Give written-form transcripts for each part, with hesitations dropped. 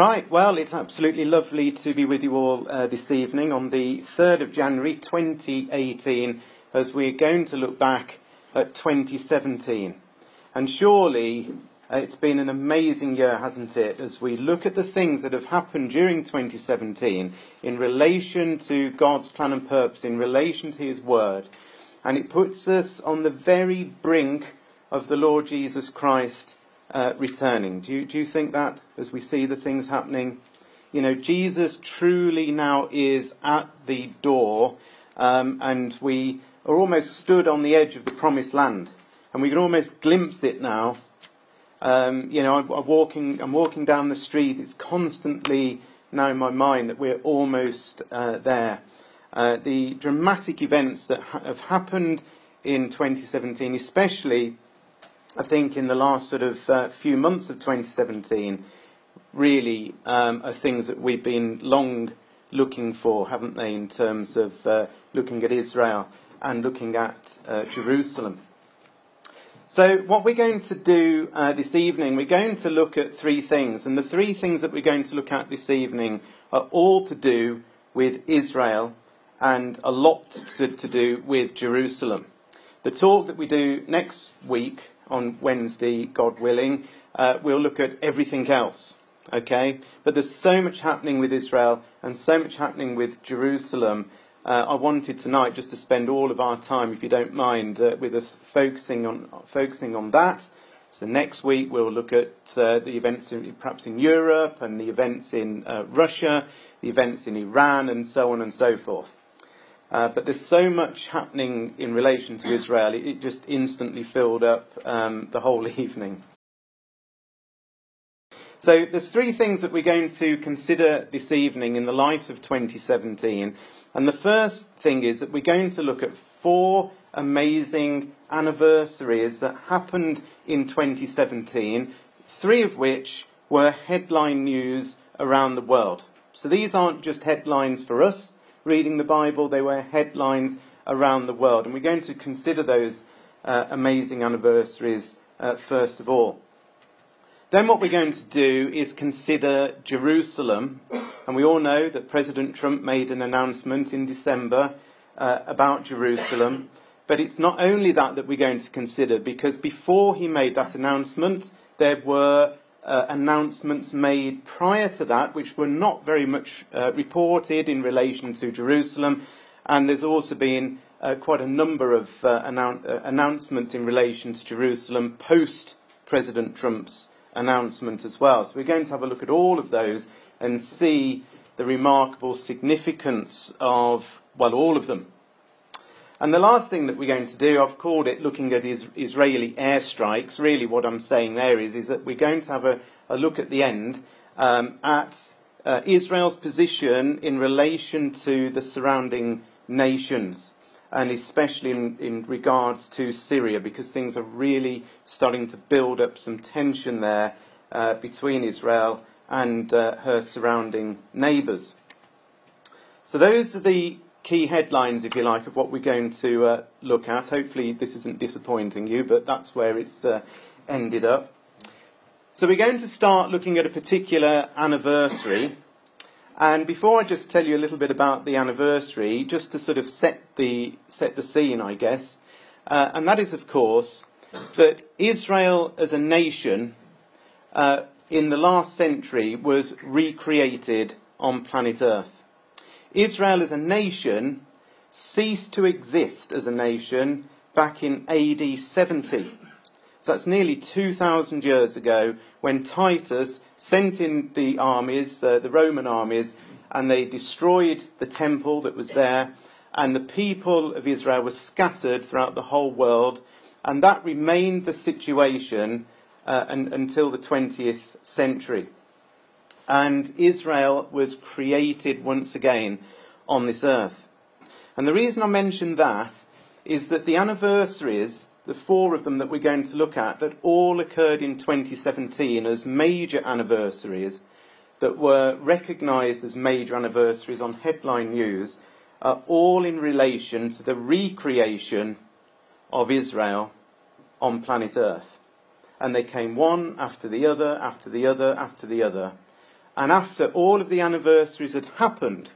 Right, well, it's absolutely lovely to be with you all this evening on the 3rd of January 2018 as we're going to look back at 2017. And surely it's been an amazing year, hasn't it, as we look at the things that have happened during 2017 in relation to God's plan and purpose, in relation to His Word. And it puts us on the very brink of the Lord Jesus Christ returning. Do you think that as we see the things happening? You know, Jesus truly now is at the door, and we are almost stood on the edge of the promised land, and we can almost glimpse it now. I'm walking down the street. It's constantly now in my mind that we're almost there. The dramatic events that have happened in 2017, especially I think in the last sort of few months of 2017, really are things that we've been long looking for, haven't they, in terms of looking at Israel and looking at Jerusalem. So what we're going to do this evening, we're going to look at three things. And the three things that we're going to look at this evening are all to do with Israel and a lot to do with Jerusalem. The talk that we do next week, on Wednesday, God willing, we'll look at everything else, okay? But there's so much happening with Israel and so much happening with Jerusalem. I wanted tonight just to spend all of our time, if you don't mind, with us focusing on that. So next week we'll look at the events perhaps in Europe and the events in Russia, the events in Iran, and so on and so forth. But there's so much happening in relation to Israel, it just instantly filled up the whole evening. So there's three things that we're going to consider this evening in the light of 2017. And the first thing is that we're going to look at 4 amazing anniversaries that happened in 2017, 3 of which were headline news around the world. So these aren't just headlines for us reading the Bible, they were headlines around the world. And we're going to consider those amazing anniversaries first of all. Then what we're going to do is consider Jerusalem. And we all know that President Trump made an announcement in December about Jerusalem. But it's not only that we're going to consider, because before he made that announcement, there were announcements made prior to that, which were not very much reported in relation to Jerusalem. And there's also been quite a number of announcements in relation to Jerusalem post President Trump's announcement as well. So we're going to have a look at all of those and see the remarkable significance of, well, all of them. And the last thing that we're going to do, I've called it looking at Israeli airstrikes. Really what I'm saying there is that we're going to have a look at the end at Israel's position in relation to the surrounding nations, and especially in regards to Syria, because things are really starting to build up some tension there between Israel and her surrounding neighbours. So those are the key headlines, if you like, of what we're going to look at. Hopefully this isn't disappointing you, but that's where it's ended up. So we're going to start looking at a particular anniversary. And before I just tell you a little bit about the anniversary, just to sort of set the scene, I guess, and that is, of course, that Israel as a nation in the last century was recreated on planet Earth. Israel as a nation ceased to exist as a nation back in AD 70. So that's nearly 2,000 years ago, when Titus sent in the armies, the Roman armies, and they destroyed the temple that was there, and the people of Israel were scattered throughout the whole world, and that remained the situation until the 20th century. And Israel was created once again on this earth. And the reason I mention that is that the anniversaries, the 4 of them that we're going to look at, that all occurred in 2017 as major anniversaries, that were recognised as major anniversaries on headline news, are all in relation to the recreation of Israel on planet Earth. And they came one after the other, after the other, after the other. And after all of the anniversaries had happened,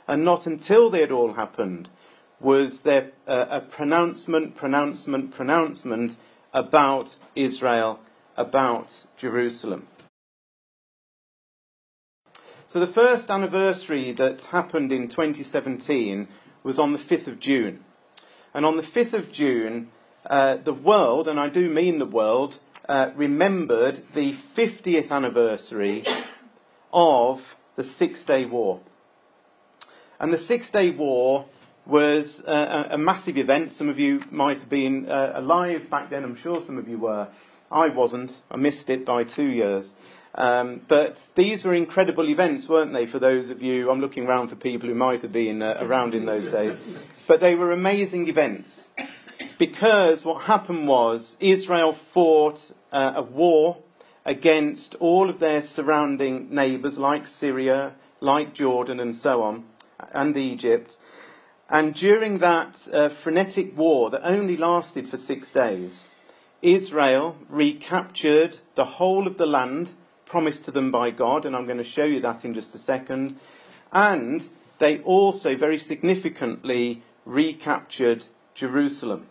and not until they had all happened, was there a pronouncement about Israel, about Jerusalem. So the first anniversary that happened in 2017 was on the 5th of June. And on the 5th of June, the world, and I do mean the world, remembered the 50th anniversary of the Six-Day War. And the Six-Day War was a massive event. Some of you might have been alive back then. I'm sure some of you were. I wasn't. I missed it by 2 years. But these were incredible events, weren't they, for those of you? I'm looking around for people who might have been around in those days. But they were amazing events. Because what happened was Israel fought a war against all of their surrounding neighbours, like Syria, like Jordan and so on, and Egypt. And during that frenetic war that only lasted for 6 days, Israel recaptured the whole of the land promised to them by God, and I'm going to show you that in just a second. And they also very significantly recaptured Jerusalem.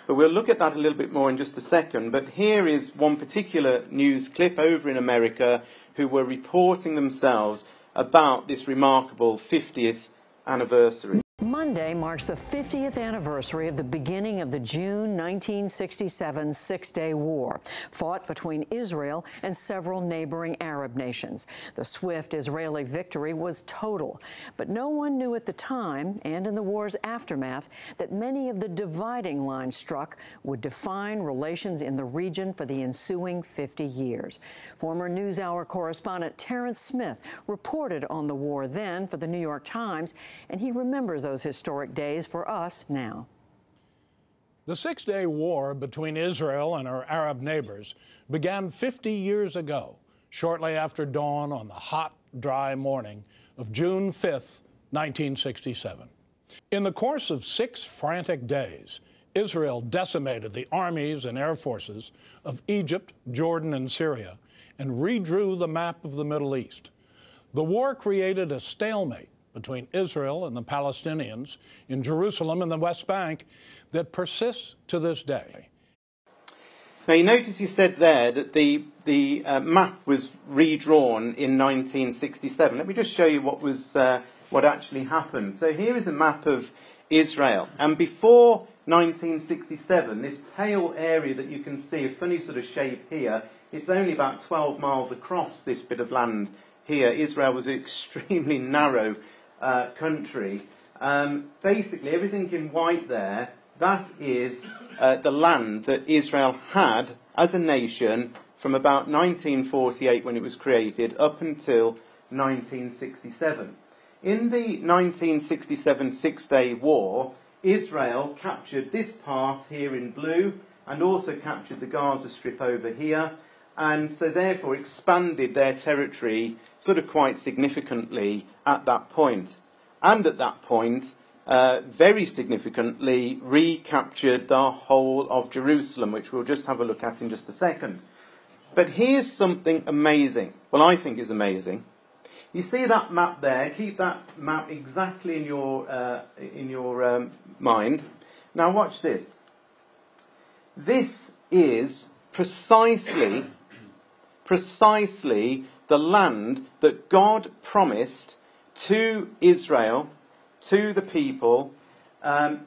But we'll look at that a little bit more in just a second. But here is one particular news clip over in America who were reporting themselves about this remarkable 50th anniversary. Monday marks the 50th anniversary of the beginning of the June 1967 Six-Day War, fought between Israel and several neighboring Arab nations. The swift Israeli victory was total, but no one knew at the time, and in the war's aftermath, that many of the dividing lines struck would define relations in the region for the ensuing 50 years. Former NewsHour correspondent Terrence Smith reported on the war then for the New York Times, and he remembers those historic days for us now. The Six-Day War between Israel and her Arab neighbors began 50 years ago, shortly after dawn on the hot, dry morning of June 5th, 1967. In the course of 6 frantic days, Israel decimated the armies and air forces of Egypt, Jordan, and Syria, and redrew the map of the Middle East. The war created a stalemate between Israel and the Palestinians in Jerusalem and the West Bank that persists to this day. Now you notice he said there that the map was redrawn in 1967. Let me just show you what actually happened. So here is a map of Israel, and before 1967, this pale area that you can see, a funny sort of shape here, it's only about 12 miles across this bit of land here. Israel was an extremely narrow country. Basically, everything in white there, that is the land that Israel had as a nation from about 1948 when it was created up until 1967. In the 1967 Six-Day War, Israel captured this part here in blue and also captured the Gaza Strip over here, and so therefore expanded their territory sort of quite significantly at that point. And at that point, very significantly recaptured the whole of Jerusalem, which we'll just have a look at in just a second. But here's something amazing. Well, I think is amazing. You see that map there? Keep that map exactly in your mind. Now watch this. This is precisely the land that God promised to Israel, to the people,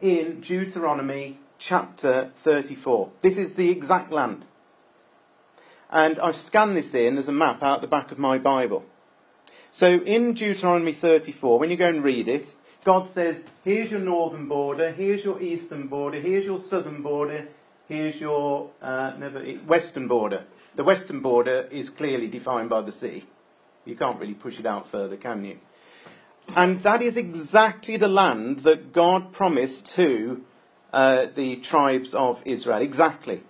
in Deuteronomy chapter 34. This is the exact land. And I've scanned this in as a map out the back of my Bible. So in Deuteronomy 34, when you go and read it, God says, here's your northern border, here's your eastern border, here's your southern border, here's your western border. The western border is clearly defined by the sea. You can't really push it out further, can you? And that is exactly the land that God promised to the tribes of Israel. Exactly.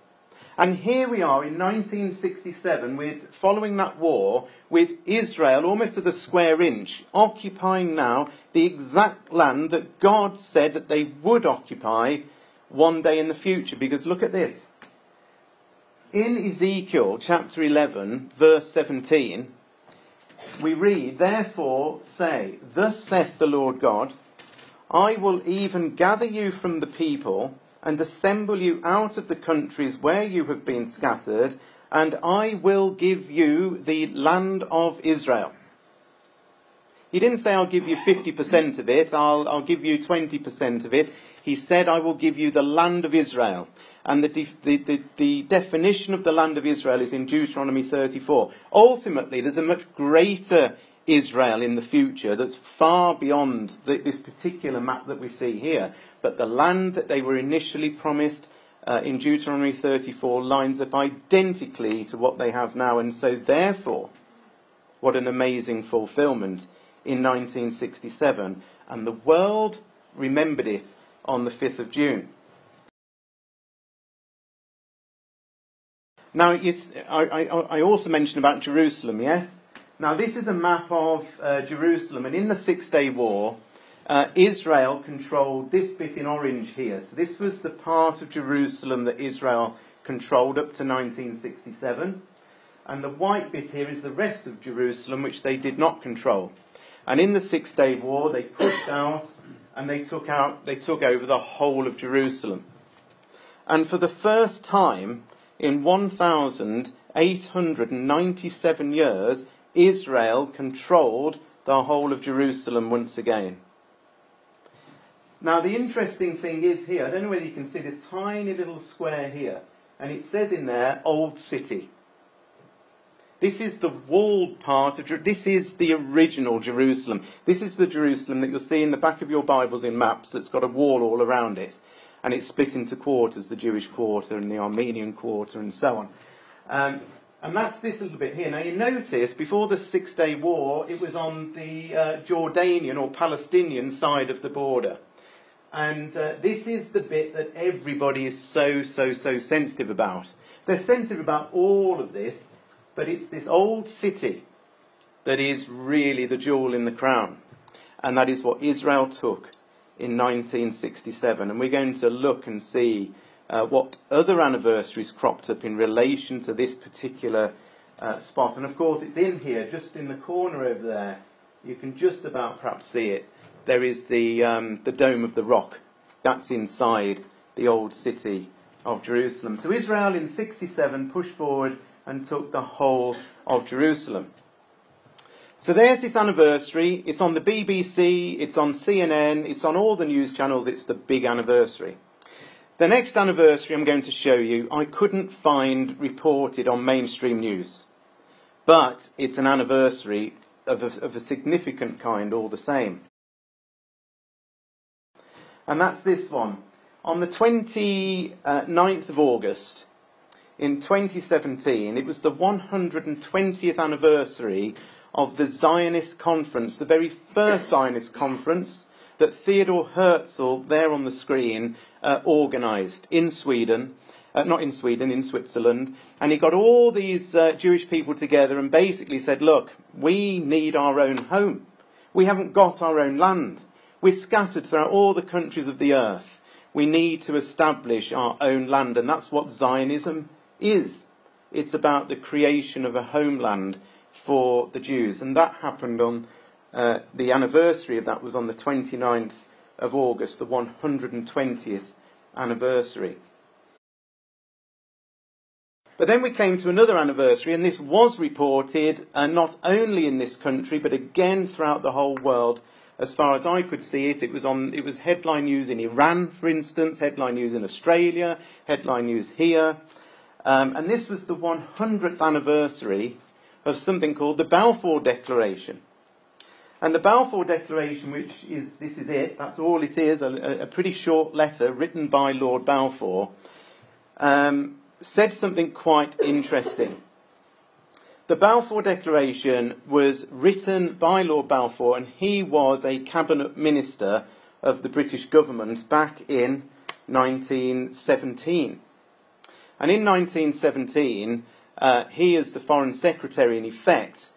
And here we are in 1967, following that war, with Israel almost to the square inch, occupying now the exact land that God said that they would occupy one day in the future. Because look at this. In Ezekiel chapter 11, verse 17, we read, "Therefore say, thus saith the Lord God, I will even gather you from the people and assemble you out of the countries where you have been scattered, and I will give you the land of Israel." He didn't say, "I'll give you 50% of it, I'll give you 20% of it." He said, "I will give you the land of Israel." And the definition of the land of Israel is in Deuteronomy 34. Ultimately, there's a much greater Israel in the future that's far beyond this particular map that we see here. But the land that they were initially promised in Deuteronomy 34 lines up identically to what they have now. And so therefore, what an amazing fulfillment in 1967. And the world remembered it on the 5th of June. Now, I also mentioned about Jerusalem, yes? Now, this is a map of Jerusalem, and in the Six-Day War, Israel controlled this bit in orange here. So this was the part of Jerusalem that Israel controlled up to 1967. And the white bit here is the rest of Jerusalem, which they did not control. And in the Six-Day War, they pushed out and they took over the whole of Jerusalem. And for the first time in 1,897 years, Israel controlled the whole of Jerusalem once again. Now, the interesting thing is here, I don't know whether you can see this tiny little square here, and it says in there, Old City. This is the walled part of this is the original Jerusalem. This is the Jerusalem that you'll see in the back of your Bibles in maps that's got a wall all around it. And it's split into quarters, the Jewish quarter and the Armenian quarter and so on. And that's this little bit here. Now you notice, before the Six-Day War, it was on the Jordanian or Palestinian side of the border. And this is the bit that everybody is so sensitive about. They're sensitive about all of this, but it's this old city that is really the jewel in the crown. And that is what Israel took in 1967. And we're going to look and see what other anniversaries cropped up in relation to this particular spot. And of course it's in here, just in the corner over there. You can just about perhaps see it. There is the Dome of the Rock. That's inside the old city of Jerusalem. So Israel in 67 pushed forward and took the whole of Jerusalem. So there's this anniversary. It's on the BBC, it's on CNN, it's on all the news channels. It's the big anniversary. The next anniversary I'm going to show you, I couldn't find reported on mainstream news. But it's an anniversary of a significant kind all the same. And that's this one. On the 29th of August in 2017, it was the 120th anniversary of the Zionist conference, the very first Zionist conference that Theodor Herzl, there on the screen, organised in Sweden. In Switzerland. And he got all these Jewish people together and basically said, look, we need our own home. We haven't got our own land. We're scattered throughout all the countries of the earth. We need to establish our own land. And that's what Zionism is. It's about the creation of a homeland for the Jews. And that happened on the anniversary of that was on the 29th of August, the 120th anniversary. But then we came to another anniversary, and this was reported not only in this country, but again throughout the whole world. As far as I could see it, it was headline news in Iran, for instance, headline news in Australia, headline news here. And this was the 100th anniversary of something called the Balfour Declaration. And the Balfour Declaration, this is it, that's all it is, a pretty short letter written by Lord Balfour, said something quite interesting. The Balfour Declaration was written by Lord Balfour, and he was a cabinet minister of the British government back in 1917. And in 1917, he, as the Foreign Secretary in effect,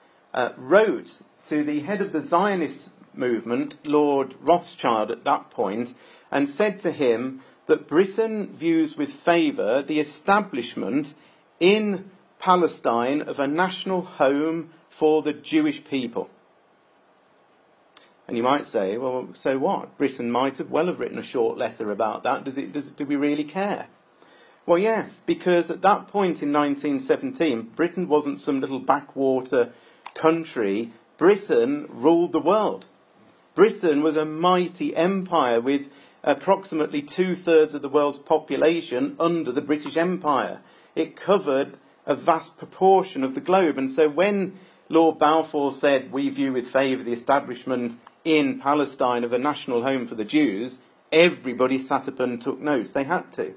wrote to the head of the Zionist movement, Lord Rothschild at that point, and said to him that Britain views with favour the establishment in Palestine of a national home for the Jewish people. And you might say, well, so what? Britain might have written a short letter about that. Do we really care? Well, yes, because at that point in 1917, Britain wasn't some little backwater country. Britain ruled the world. Britain was a mighty empire with approximately 2/3 of the world's population under the British Empire. It covered a vast proportion of the globe. And so when Lord Balfour said, we view with favour the establishment in Palestine of a national home for the Jews, everybody sat up and took notes. They had to.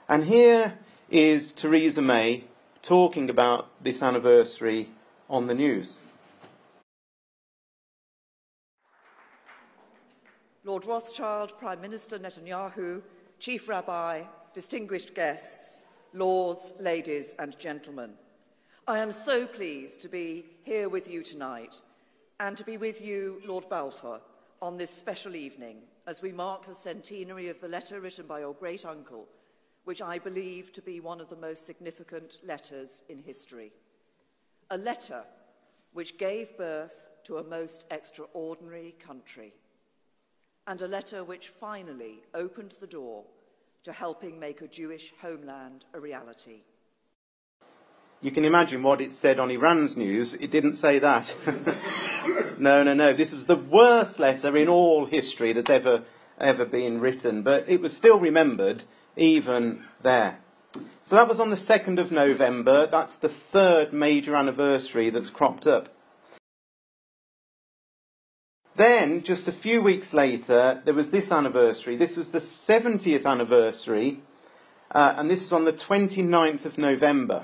And here is Theresa May talking about this anniversary on the news. Lord Rothschild, Prime Minister Netanyahu, Chief Rabbi, distinguished guests, lords, ladies and gentlemen. I am so pleased to be here with you tonight and to be with you, Lord Balfour, on this special evening as we mark the centenary of the letter written by your great uncle, which I believe to be one of the most significant letters in history. A letter which gave birth to a most extraordinary country, and a letter which finally opened the door to helping make a Jewish homeland a reality. You can imagine what it said on Iran's news. It didn't say that. No. This was the worst letter in all history that's ever been written, but it was still remembered even there. So that was on the 2nd of November. That's the third major anniversary that's cropped up. Then, just a few weeks later, there was this anniversary. This was the 70th anniversary, and this was on the 29th of November.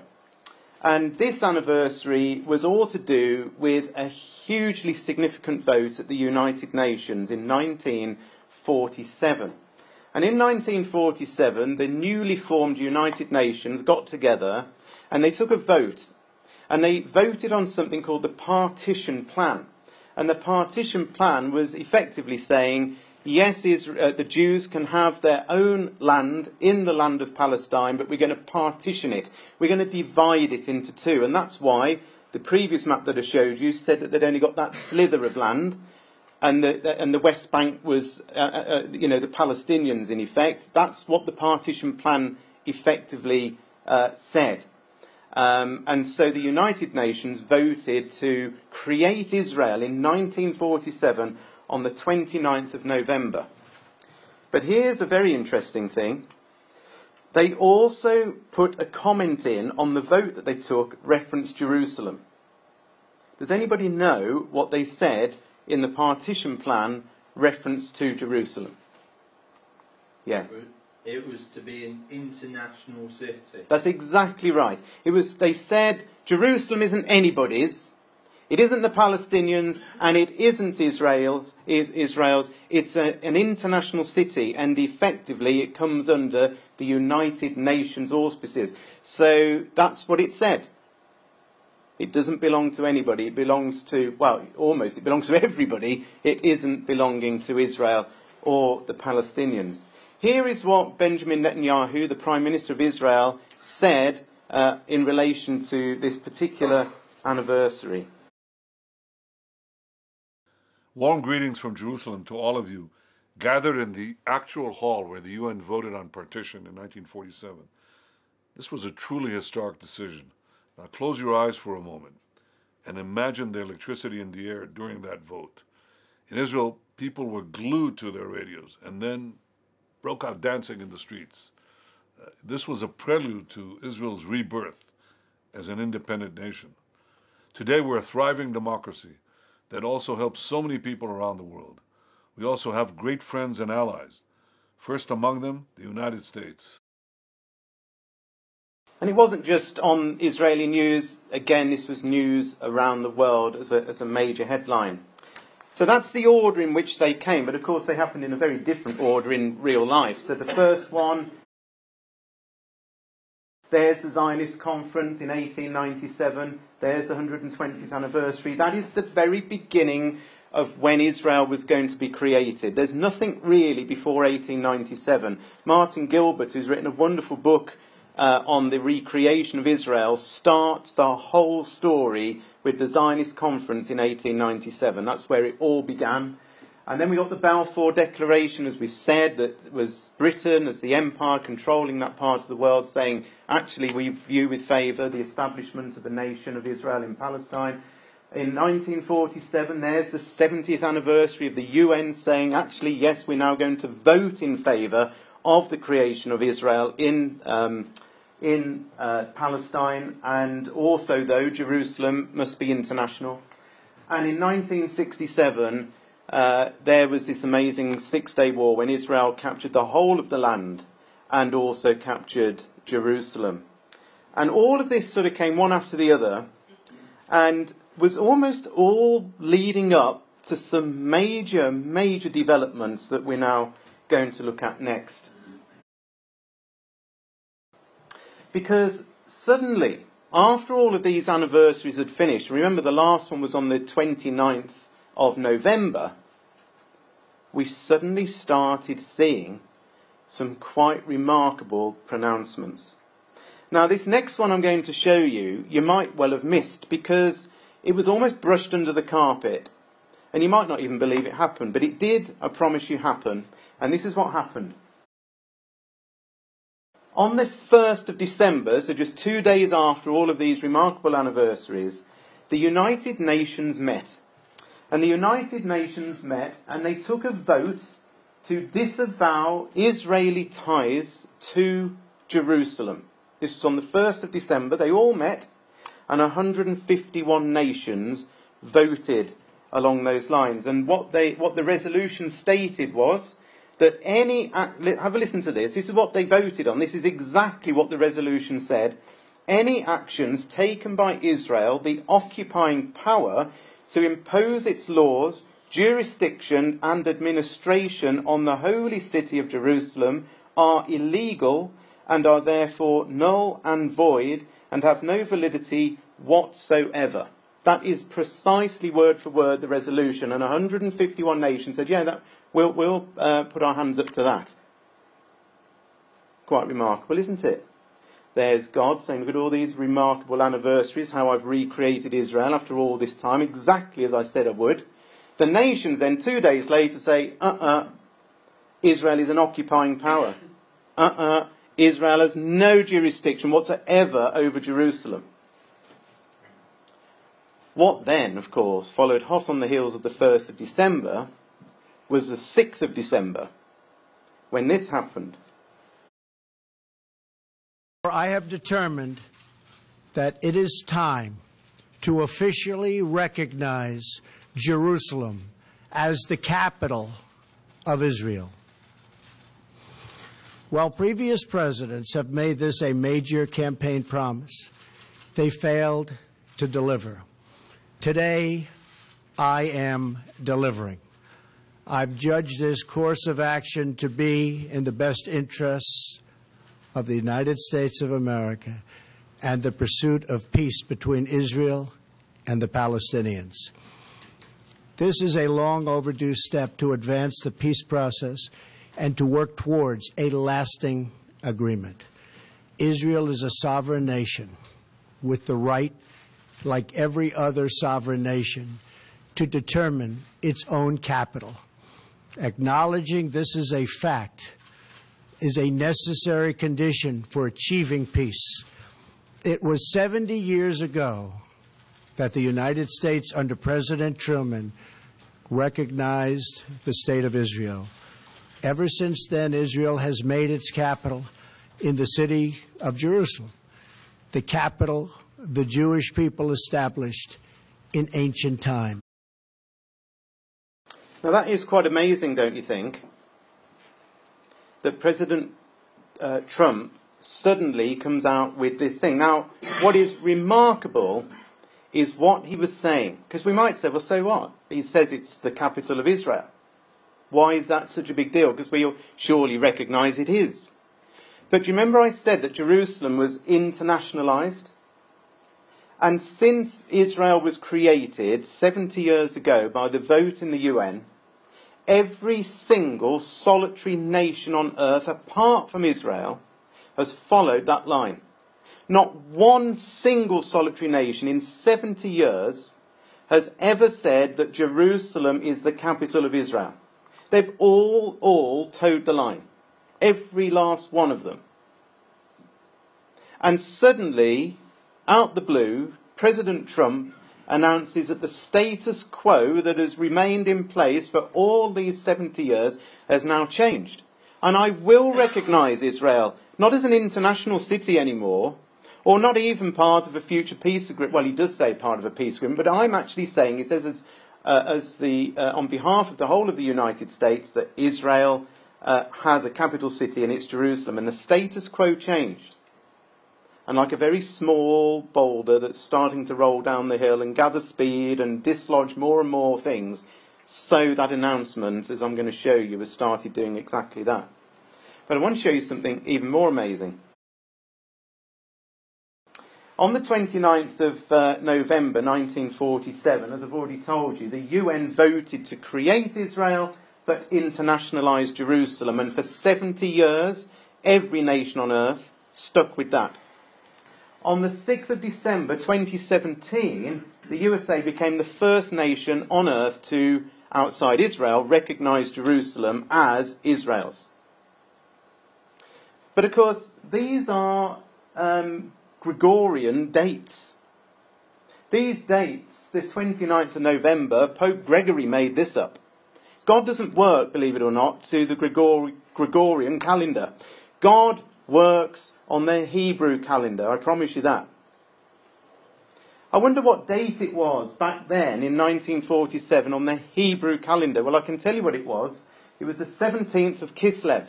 And this anniversary was all to do with a hugely significant vote at the United Nations in 1947. And in 1947, the newly formed United Nations got together and they took a vote. And they voted on something called the Partition Plan. And the Partition Plan was effectively saying, yes, the Jews can have their own land in the land of Palestine, but we're going to partition it. We're going to divide it into two. And that's why the previous map that I showed you said that they'd only got that slither of land, and the West Bank was, the Palestinians in effect. That's what the Partition Plan effectively said. And so the United Nations voted to create Israel in 1947 on the 29th of November. But here's a very interesting thing. They also put a comment in on the vote that they took, referenced Jerusalem. Does anybody know what they said in the Partition Plan reference to Jerusalem? Yes. It was to be an international city. That's exactly right. They said Jerusalem isn't anybody's. It isn't the Palestinians, and it isn't Israel's. It's an international city, and effectively it comes under the United Nations auspices. So that's what it said. It doesn't belong to anybody. It belongs to, it belongs to everybody. It isn't belonging to Israel or the Palestinians. Here is what Benjamin Netanyahu, the Prime Minister of Israel, said in relation to this particular anniversary. Warm greetings from Jerusalem to all of you gathered in the actual hall where the UN voted on partition in 1947. This was a truly historic decision. Now close your eyes for a moment and imagine the electricity in the air during that vote. In Israel, people were glued to their radios and then broke out dancing in the streets. This was a prelude to Israel's rebirth as an independent nation. Today we're a thriving democracy that also helps so many people around the world. We also have great friends and allies. First among them, the United States. And it wasn't just on Israeli news. Again, this was news around the world as a major headline. So that's the order in which they came, but of course they happened in a very different order in real life. So the first one, there's the Zionist conference in 1897, there's the 120th anniversary. That is the very beginning of when Israel was going to be created. There's nothing really before 1897. Martin Gilbert, who's written a wonderful book on the recreation of Israel starts the whole story with the Zionist conference in 1897. That's where it all began. And then we got the Balfour Declaration, as we've said, that was Britain as the empire controlling that part of the world, saying, actually, we view with favour the establishment of a nation of Israel in Palestine. In 1947, there's the 70th anniversary of the UN saying, actually, yes, we're now going to vote in favour of the creation of Israel in Palestine, and also, though, Jerusalem must be international. And in 1967, there was this amazing Six-Day War when Israel captured the whole of the land and also captured Jerusalem. And all of this sort of came one after the other and was almost all leading up to some major, major developments that we're now going to look at next. Because suddenly, after all of these anniversaries had finished, remember the last one was on the 29th of November, we suddenly started seeing some quite remarkable pronouncements. Now, this next one I'm going to show you, you might well have missed because it was almost brushed under the carpet. And you might not even believe it happened, but it did, I promise you, happen. And this is what happened. On the 1st of December, so just 2 days after all of these remarkable anniversaries, the United Nations met. And the United Nations met and they took a vote to disavow Israeli ties to Jerusalem. This was on the 1st of December. They all met and 151 nations voted along those lines. And what the resolution stated was that have a listen to this. This is what they voted on. This is exactly what the resolution said. Any actions taken by Israel, the occupying power, to impose its laws, jurisdiction and administration on the holy city of Jerusalem are illegal and are therefore null and void and have no validity whatsoever. That is precisely word for word the resolution, and 151 nations said, yeah, we'll put our hands up to that. Quite remarkable, isn't it? There's God saying, look at all these remarkable anniversaries, how I've recreated Israel after all this time, exactly as I said I would. The nations then 2 days later say, Israel is an occupying power. Israel has no jurisdiction whatsoever over Jerusalem. What then, of course, followed hot on the heels of the 1st of December was the 6th of December, when this happened. I have determined that it is time to officially recognize Jerusalem as the capital of Israel. While previous presidents have made this a major campaign promise, they failed to deliver. Today, I am delivering. I've judged this course of action to be in the best interests of the United States of America and the pursuit of peace between Israel and the Palestinians. This is a long overdue step to advance the peace process and to work towards a lasting agreement. Israel is a sovereign nation with the right, like every other sovereign nation, to determine its own capital. Acknowledging this is a fact is a necessary condition for achieving peace. It was 70 years ago that the United States, under President Truman, recognized the State of Israel. Ever since then, Israel has made its capital in the city of Jerusalem, the capital the Jewish people established in ancient times. Now that is quite amazing, don't you think? That President Trump suddenly comes out with this thing. Now, what is remarkable is what he was saying. Because we might say, well, so what? He says it's the capital of Israel. Why is that such a big deal? Because we surely recognise it is. But do you remember I said that Jerusalem was internationalised? And since Israel was created 70 years ago by the vote in the UN, every single solitary nation on earth, apart from Israel, has followed that line. Not one single solitary nation in 70 years has ever said that Jerusalem is the capital of Israel. They've all towed the line. Every last one of them. And suddenly, out the blue, President Trump announces that the status quo that has remained in place for all these 70 years has now changed. And I will recognise Israel not as an international city anymore, or not even part of a future peace agreement. Well, he does say part of a peace agreement, but I'm actually saying, he says on behalf of the whole of the United States, that Israel has a capital city and it's Jerusalem, and the status quo changed. And like a very small boulder that's starting to roll down the hill and gather speed and dislodge more and more things, so that announcement, as I'm going to show you, has started doing exactly that. But I want to show you something even more amazing. On the 29th of November 1947, as I've already told you, the UN voted to create Israel but internationalise Jerusalem. And for 70 years, every nation on earth stuck with that. On the 6th of December 2017, the USA became the first nation on earth to, outside Israel, recognise Jerusalem as Israel's. But of course, these are Gregorian dates. These dates, the 29th of November, Pope Gregory made this up. God doesn't work, believe it or not, to the Gregorian calendar. God works on the Hebrew calendar, I promise you that. I wonder what date it was back then in 1947 on the Hebrew calendar. Well, I can tell you what it was. It was the 17th of Kislev.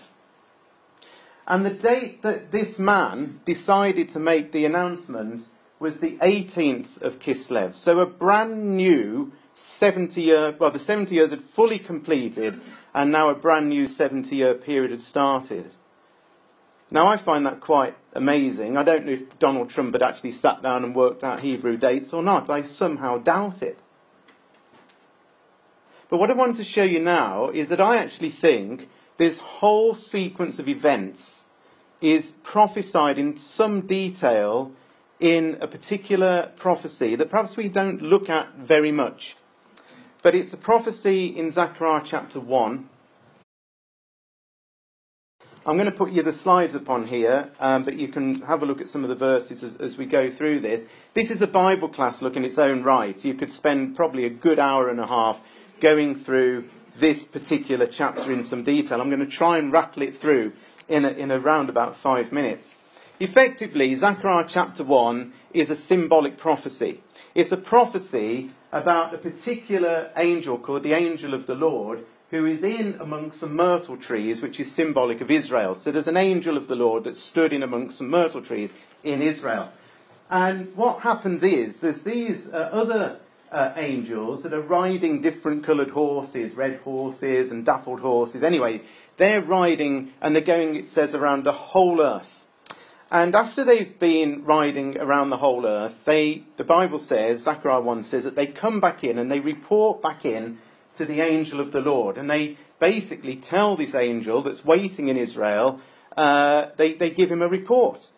And the date that this man decided to make the announcement was the 18th of Kislev. So a brand new 70-year, well, the 70 years had fully completed, and now a brand new 70-year period had started. Now, I find that quite amazing. I don't know if Donald Trump had actually sat down and worked out Hebrew dates or not. I somehow doubt it. But what I want to show you now is that I actually think this whole sequence of events is prophesied in some detail in a particular prophecy that perhaps we don't look at very much. But it's a prophecy in Zechariah chapter 1. I'm going to put you the slides up on here, but you can have a look at some of the verses as we go through this. This is a Bible class look in its own right. You could spend probably a good hour and a half going through this particular chapter in some detail. I'm going to try and rattle it through in around about 5 minutes. Effectively, Zechariah chapter 1 is a symbolic prophecy. It's a prophecy about a particular angel called the angel of the Lord, who is in amongst some myrtle trees, which is symbolic of Israel. So there's an angel of the Lord that stood in amongst some myrtle trees in Israel. And what happens is, there's these other angels that are riding different coloured horses, red horses and dappled horses. Anyway, they're riding, and they're going, it says, around the whole earth. And after they've been riding around the whole earth, the Bible says, Zechariah 1 says, that they come back in and they report back in to the angel of the Lord. And they basically tell this angel that's waiting in Israel, they give him a report.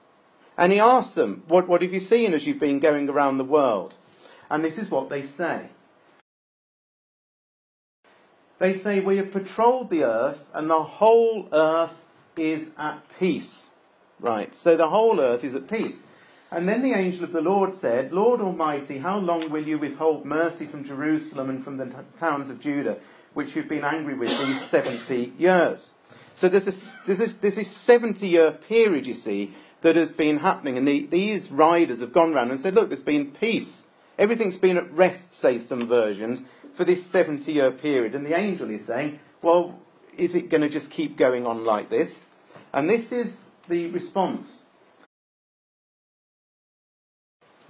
And he asks them, what have you seen as you've been going around the world? And this is what they say. They say, we have patrolled the earth, and the whole earth is at peace. Right, so the whole earth is at peace. And then the angel of the Lord said, Lord Almighty, how long will you withhold mercy from Jerusalem and from the towns of Judah, which you've been angry with these 70 years? So there's this 70-year period, you see, that has been happening. And these riders have gone round and said, look, there's been peace. Everything's been at rest, say some versions, for this 70-year period. And the angel is saying, well, is it going to just keep going on like this? And this is the response.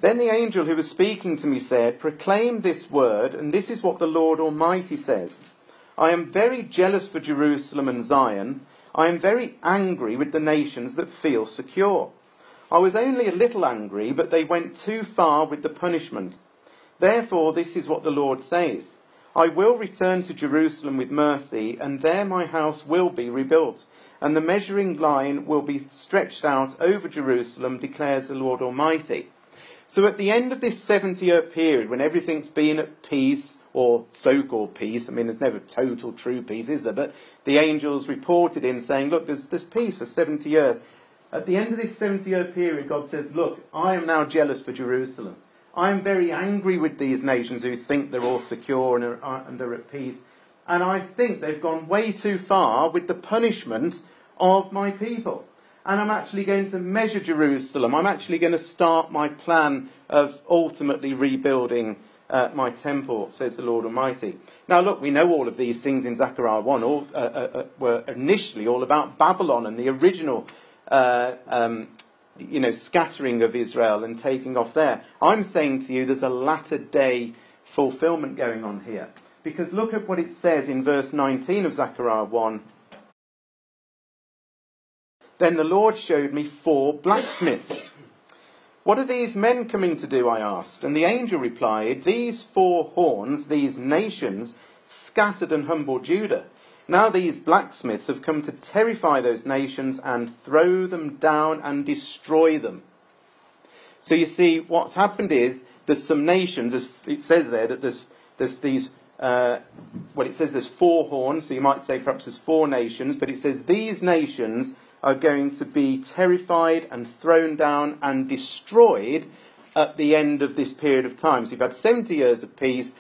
Then the angel who was speaking to me said, proclaim this word, and this is what the Lord Almighty says. I am very jealous for Jerusalem and Zion. I am very angry with the nations that feel secure. I was only a little angry, but they went too far with the punishment. Therefore, this is what the Lord says. I will return to Jerusalem with mercy, and there my house will be rebuilt, and the measuring line will be stretched out over Jerusalem, declares the Lord Almighty. So at the end of this 70-year period, when everything's been at peace, or so-called peace, I mean, there's never total true peace, is there? But the angels reported in saying, look, there's peace for 70 years. At the end of this 70-year period, God says, look, I am now jealous for Jerusalem. I am very angry with these nations who think they're all secure and are at peace. And I think they've gone way too far with the punishment of my people. And I'm actually going to measure Jerusalem. I'm actually going to start my plan of ultimately rebuilding my temple, says the Lord Almighty. Now look, we know all of these things in Zechariah 1 were initially all about Babylon and the original scattering of Israel and taking off there. I'm saying to you there's a latter day fulfillment going on here. Because look at what it says in verse 19 of Zechariah 1. Then the Lord showed me 4 blacksmiths. What are these men coming to do, I asked. And the angel replied, these 4 horns, these nations, scattered and humbled Judah. Now these blacksmiths have come to terrify those nations and throw them down and destroy them. So you see, what's happened is, there's some nations, as it says there, that there's these, it says there's 4 horns, so you might say perhaps there's 4 nations, but it says these nations are going to be terrified and thrown down and destroyed at the end of this period of time. So you've had 70 years of peace.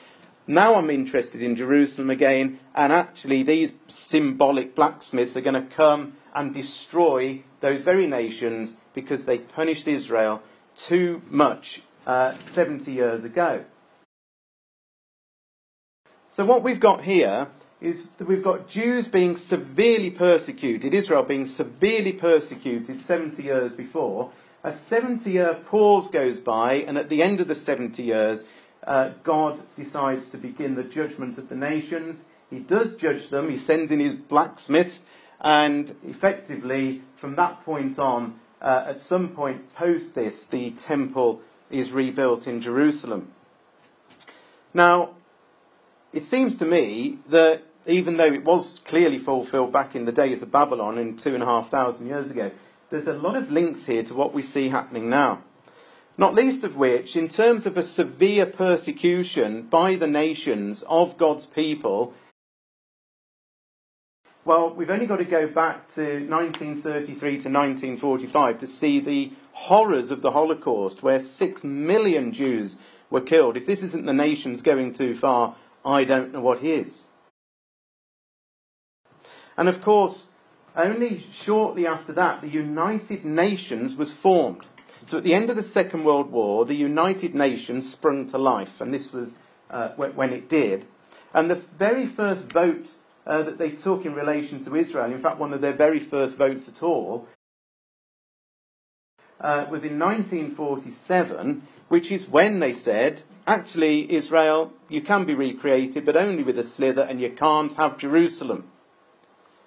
Now I'm interested in Jerusalem again, and actually these symbolic blacksmiths are going to come and destroy those very nations because they punished Israel too much 70 years ago. So what we've got here is that we've got Jews being severely persecuted, Israel being severely persecuted 70 years before. A 70-year pause goes by, and at the end of the 70 years, God decides to begin the judgment of the nations. He does judge them, he sends in his blacksmiths, and effectively, from that point on, at some point post this, the temple is rebuilt in Jerusalem. Now, it seems to me that even though it was clearly fulfilled back in the days of Babylon in 2,500 years ago, there's a lot of links here to what we see happening now. Not least of which, in terms of a severe persecution by the nations of God's people, well, we've only got to go back to 1933 to 1945 to see the horrors of the Holocaust, where 6 million Jews were killed. If this isn't the nations going too far, I don't know what is. And of course, only shortly after that, the United Nations was formed. So at the end of the Second World War, the United Nations sprung to life, and this was when it did. And the very first vote that they took in relation to Israel, in fact one of their very first votes at all, was in 1947, which is when they said, actually, Israel, you can be recreated, but only with a slither, and you can't have Jerusalem.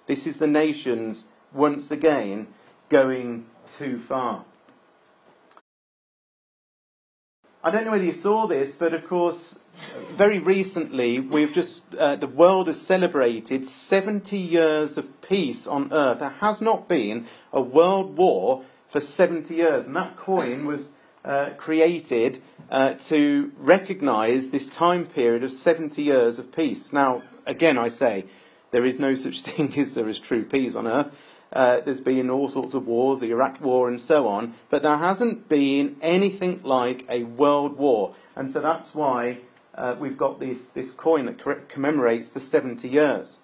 This is the nations, once again, going too far. I don't know whether you saw this, but of course, very recently, the world has celebrated 70 years of peace on earth. There has not been a world war for 70 years, and that coin was created to recognise this time period of 70 years of peace. Now, again, I say, there is no such thing as there is true peace on earth. There's been all sorts of wars, the Iraq War and so on, but there hasn't been anything like a world war. And so that's why we've got this coin that commemorates the 70 years.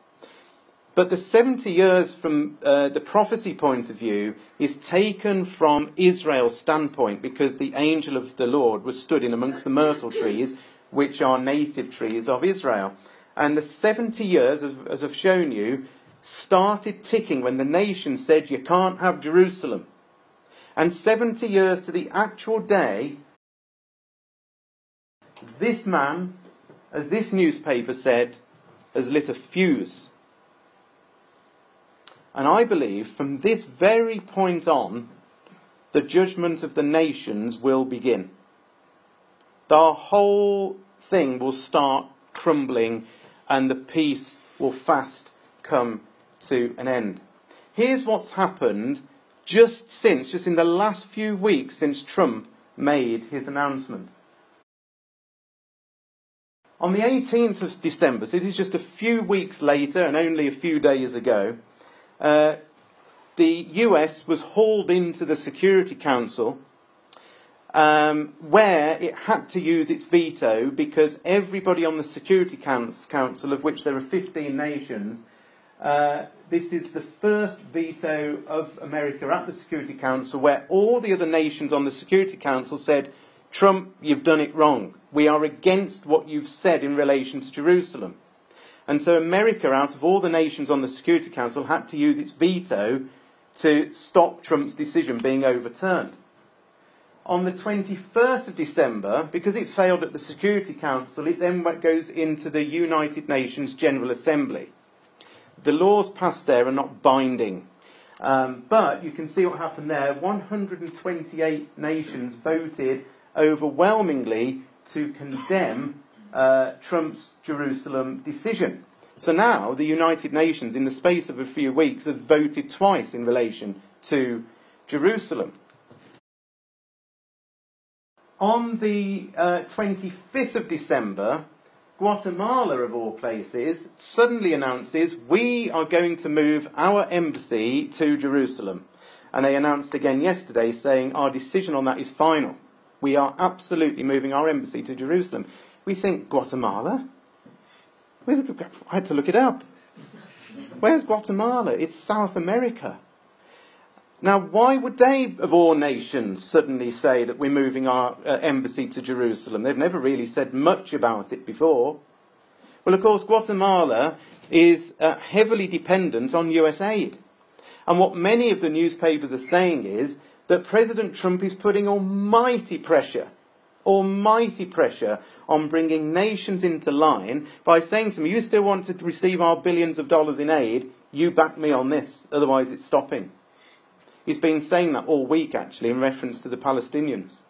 But the 70 years from the prophecy point of view is taken from Israel's standpoint, because the angel of the Lord was stood in amongst the myrtle trees, which are native trees of Israel. And the 70 years, as I've shown you, started ticking when the nation said you can't have Jerusalem. And 70 years to the actual day, this man, as this newspaper said, has lit a fuse. And I believe from this very point on, the judgment of the nations will begin. The whole thing will start crumbling and the peace will fast come to an end. Here's what's happened just in the last few weeks since Trump made his announcement. On the 18th of December, so this is just a few weeks later and only a few days ago, the US was hauled into the Security Council where it had to use its veto because everybody on the Security Council, of which there are 15 nations, this is the first veto of America at the Security Council where all the other nations on the Security Council said, Trump, you've done it wrong. We are against what you've said in relation to Jerusalem. And so America, out of all the nations on the Security Council, had to use its veto to stop Trump's decision being overturned. On the 21st of December, because it failed at the Security Council, it then goes into the United Nations General Assembly. The laws passed there are not binding. But you can see what happened there. 128 nations voted overwhelmingly to condemn Trump's Jerusalem decision. So now the United Nations, in the space of a few weeks, have voted twice in relation to Jerusalem. On the 25th of December, Guatemala, of all places, suddenly announces, we are going to move our embassy to Jerusalem. And they announced again yesterday, saying our decision on that is final. We are absolutely moving our embassy to Jerusalem. We think, Guatemala? I had to look it up. Where's Guatemala? It's South America. Now, why would they, of all nations, suddenly say that we're moving our embassy to Jerusalem? They've never really said much about it before. Well, of course, Guatemala is heavily dependent on US aid. And what many of the newspapers are saying is that President Trump is putting almighty pressure on bringing nations into line by saying to me, you still want to receive our billions of dollars in aid, you back me on this, otherwise it's stopping. He's been saying that all week, actually, in reference to the Palestinians.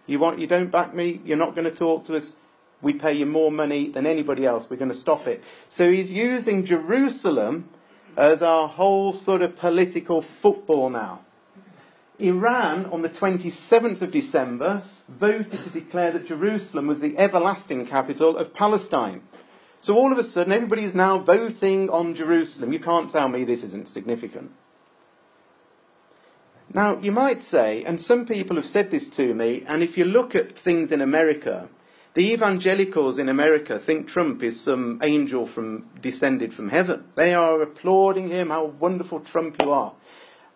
You don't back me, you're not going to talk to us, we pay you more money than anybody else, we're going to stop it. So he's using Jerusalem as our whole sort of political football now. Iran, on the 27th of December, voted to declare that Jerusalem was the everlasting capital of Palestine. So all of a sudden, everybody is now voting on Jerusalem. You can't tell me this isn't significant. Now, you might say, and some people have said this to me, and if you look at things in America, the evangelicals in America think Trump is some angel descended from heaven. They are applauding him, how wonderful Trump you are.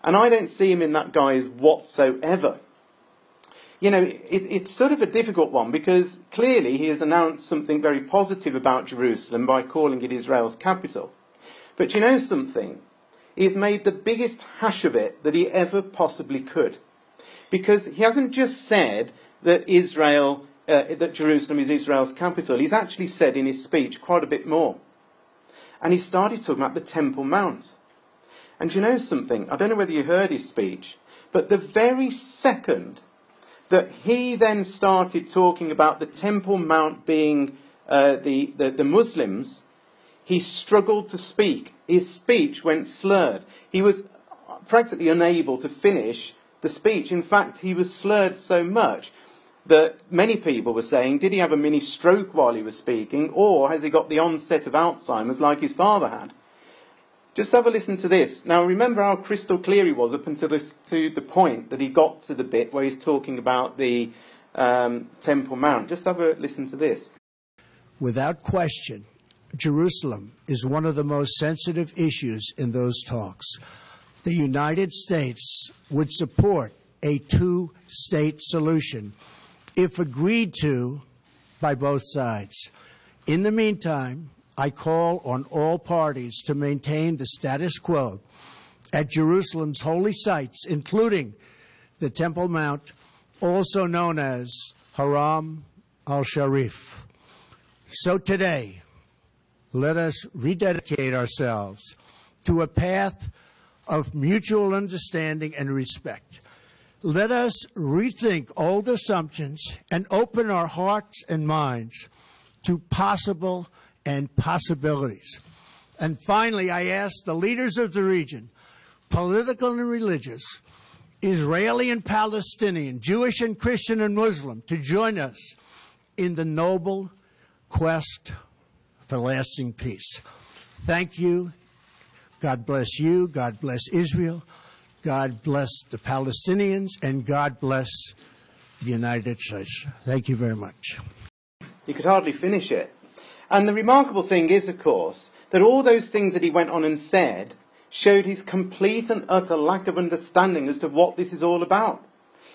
And I don't see him in that guise whatsoever. You know, it's sort of a difficult one because clearly he has announced something very positive about Jerusalem by calling it Israel's capital. But you know something? He's made the biggest hash of it that he ever possibly could. Because he hasn't just said that that Jerusalem is Israel's capital. He's actually said in his speech quite a bit more. And he started talking about the Temple Mount. And you know something? I don't know whether you heard his speech, but the very second that he then started talking about the Temple Mount being the Muslims, he struggled to speak. His speech went slurred. He was practically unable to finish the speech. In fact, he was slurred so much that many people were saying, did he have a mini stroke while he was speaking, or has he got the onset of Alzheimer's like his father had? Just have a listen to this. Now, remember how crystal clear he was up until to the point that he got to the bit where he's talking about the Temple Mount. Just have a listen to this. Without question, Jerusalem is one of the most sensitive issues in those talks. The United States would support a two-state solution if agreed to by both sides. In the meantime, I call on all parties to maintain the status quo at Jerusalem's holy sites, including the Temple Mount, also known as Haram al-Sharif. So today, let us rededicate ourselves to a path of mutual understanding and respect. Let us rethink old assumptions and open our hearts and minds to possible and possibilities. And finally, I ask the leaders of the region, political and religious, Israeli and Palestinian, Jewish and Christian and Muslim, to join us in the noble quest for lasting peace. Thank you. God bless you. God bless Israel. God bless the Palestinians. And God bless the United States. Thank you very much. You could hardly finish it. And the remarkable thing is, of course, that all those things that he went on and said showed his complete and utter lack of understanding as to what this is all about.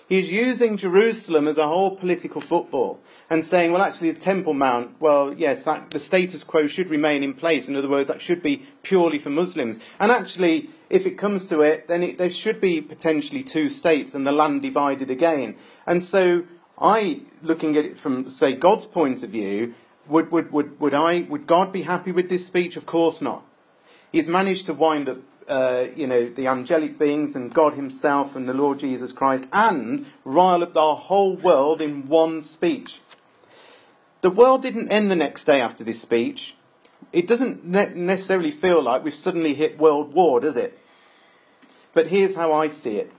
He's using Jerusalem as a whole political football and saying, well, actually, the Temple Mount, well, yes, the status quo should remain in place. In other words, that should be purely for Muslims. And actually, if it comes to it, then there should be potentially two states and the land divided again. And so looking at it from, say, God's point of view, would God be happy with this speech? Of course not. He's managed to wind up the angelic beings and God himself and the Lord Jesus Christ and rile up the whole world in one speech. The world didn't end the next day after this speech. It doesn't necessarily feel like we've suddenly hit world war, does it? But here's how I see it.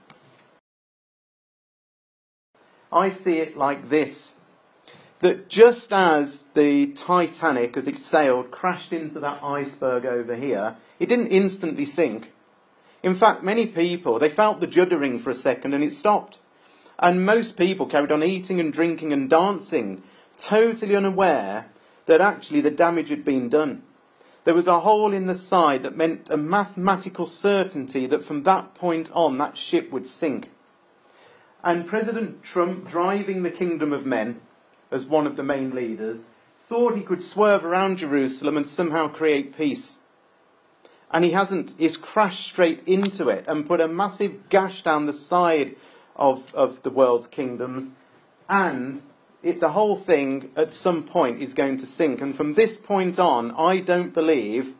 I see it like this. That just as the Titanic, as it sailed, crashed into that iceberg over here, it didn't instantly sink. In fact, many people, they felt the juddering for a second and it stopped. And most people carried on eating and drinking and dancing, totally unaware that actually the damage had been done. There was a hole in the side that meant a mathematical certainty that from that point on that ship would sink. And President Trump, driving the kingdom of men as one of the main leaders, thought he could swerve around Jerusalem and somehow create peace. And he hasn't. He's crashed straight into it and put a massive gash down the side of the world's kingdoms. And the whole thing at some point is going to sink. And from this point on, I don't believe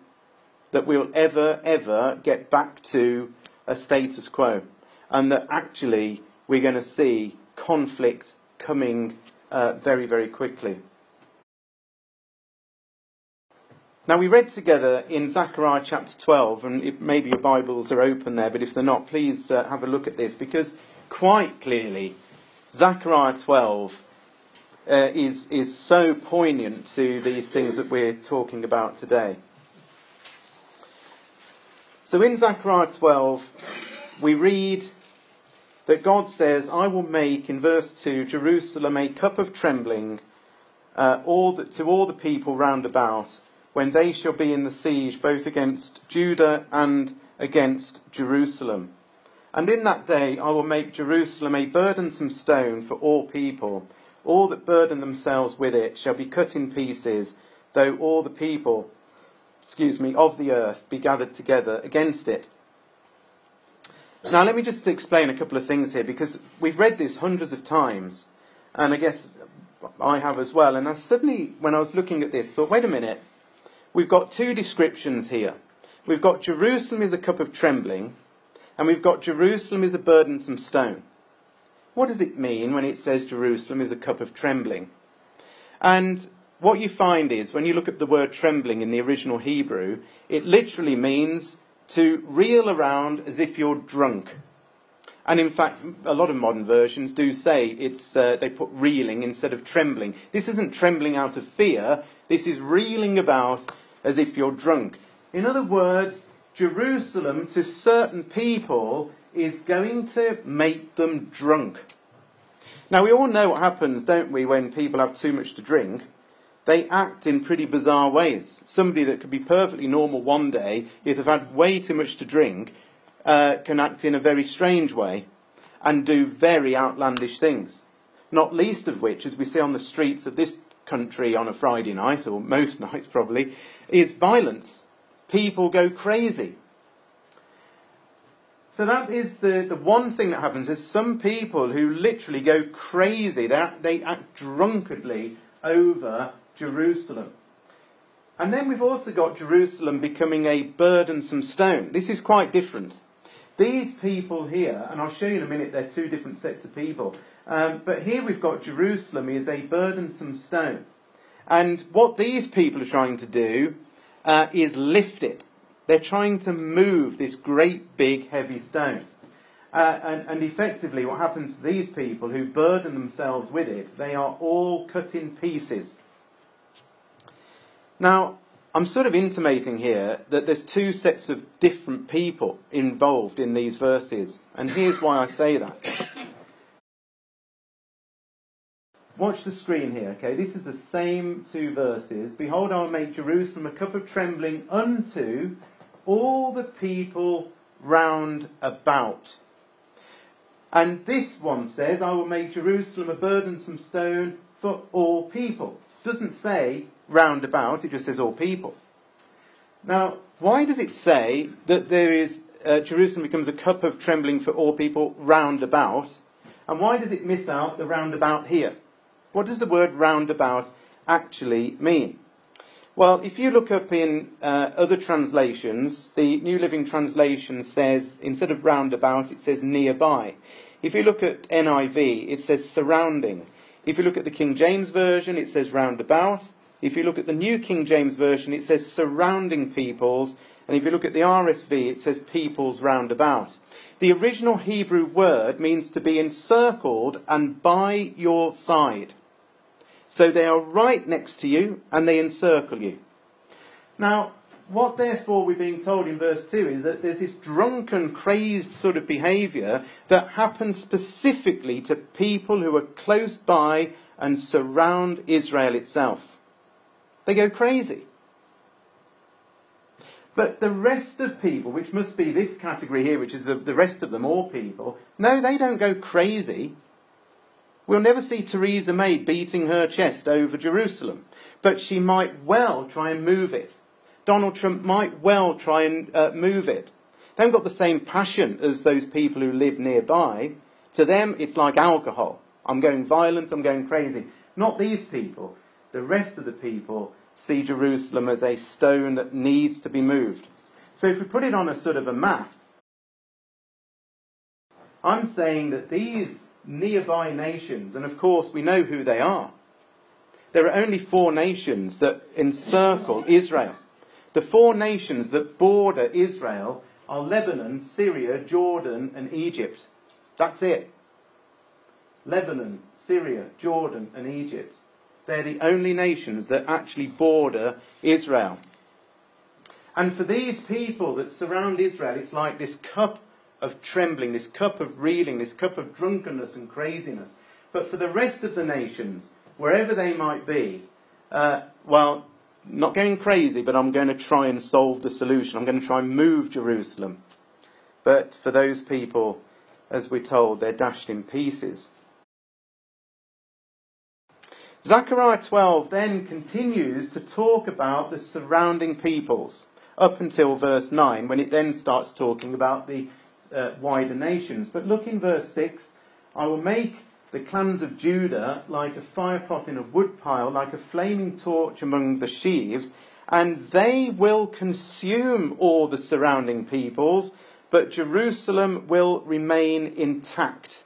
that we'll ever get back to a status quo. And that actually we're going to see conflict coming very, very quickly. Now, we read together in Zechariah chapter 12, and maybe your Bibles are open there, but if they're not, please have a look at this, because quite clearly, Zechariah 12 is so poignant to these things that we're talking about today. So in Zechariah 12, we read that God says, I will make, in verse 2, Jerusalem a cup of trembling to all the people round about, when they shall be in the siege, both against Judah and against Jerusalem. And in that day I will make Jerusalem a burdensome stone for all people. All that burden themselves with it shall be cut in pieces, though all the people, of the earth be gathered together against it. Now let me just explain a couple of things here, because we've read this hundreds of times, and I guess I have as well, and I suddenly, when I was looking at this, thought, wait a minute, we've got two descriptions here. We've got Jerusalem is a cup of trembling, and we've got Jerusalem is a burdensome stone. What does it mean when it says Jerusalem is a cup of trembling? And what you find is, when you look at the word trembling in the original Hebrew, it literally means to reel around as if you're drunk. And in fact, a lot of modern versions do say it's they put reeling instead of trembling. This isn't trembling out of fear. This is reeling about as if you're drunk. In other words, Jerusalem, to certain people, is going to make them drunk. Now, we all know what happens, don't we, when people have too much to drink? They act in pretty bizarre ways. Somebody that could be perfectly normal one day, if they've had way too much to drink, can act in a very strange way and do very outlandish things. Not least of which, as we see on the streets of this country on a Friday night, or most nights probably, is violence. People go crazy. So that is the one thing that happens, is some people who literally go crazy. They act drunkenly over Jerusalem. And then we've also got Jerusalem becoming a burdensome stone. This is quite different. These people here, and I'll show you in a minute, they're two different sets of people. But here we've got Jerusalem is a burdensome stone. And what these people are trying to do is lift it. They're trying to move this great big heavy stone. And effectively what happens to these people who burden themselves with it, they are all cut in pieces. Now, I'm sort of intimating here that there's two sets of different people involved in these verses. And here's why I say that. Watch the screen here, okay? This is the same two verses. Behold, I will make Jerusalem a cup of trembling unto all the people round about. And this one says, I will make Jerusalem a burdensome stone for all people. It doesn't say round about, it just says all people. Now, why does it say that there is Jerusalem becomes a cup of trembling for all people round about? And why does it miss out the roundabout here? What does the word roundabout actually mean? Well, if you look up in other translations, the New Living Translation says, instead of roundabout, it says nearby. If you look at NIV, it says surrounding. If you look at the King James Version, it says roundabout. If you look at the New King James Version, it says surrounding peoples. And if you look at the RSV, it says peoples roundabout. The original Hebrew word means to be encircled and by your side. So they are right next to you and they encircle you. Now, what therefore we're being told in verse 2 is that there's this drunken, crazed sort of behaviour that happens specifically to people who are close by and surround Israel itself. They go crazy. But the rest of people, which must be this category here, which is the rest of them, all people, no, they don't go crazy. We'll never see Theresa May beating her chest over Jerusalem, but she might well try and move it. Donald Trump might well try and move it. They haven't got the same passion as those people who live nearby. To them, it's like alcohol. I'm going violent, I'm going crazy. Not these people. The rest of the people see Jerusalem as a stone that needs to be moved. So if we put it on a sort of a map, I'm saying that these nearby nations, and of course we know who they are. There are only 4 nations that encircle Israel. The 4 nations that border Israel are Lebanon, Syria, Jordan and Egypt. That's it. Lebanon, Syria, Jordan and Egypt. They're the only nations that actually border Israel. And for these people that surround Israel, it's like this cup of trembling, this cup of reeling, this cup of drunkenness and craziness. But for the rest of the nations, wherever they might be, well, not going crazy, but I'm going to try and solve the solution. I'm going to try and move Jerusalem. But for those people, as we're told, they're dashed in pieces. Zechariah 12 then continues to talk about the surrounding peoples, up until verse 9, when it then starts talking about the wider nations. But look in verse 6, I will make the clans of Judah like a firepot in a woodpile, like a flaming torch among the sheaves, and they will consume all the surrounding peoples, but Jerusalem will remain intact.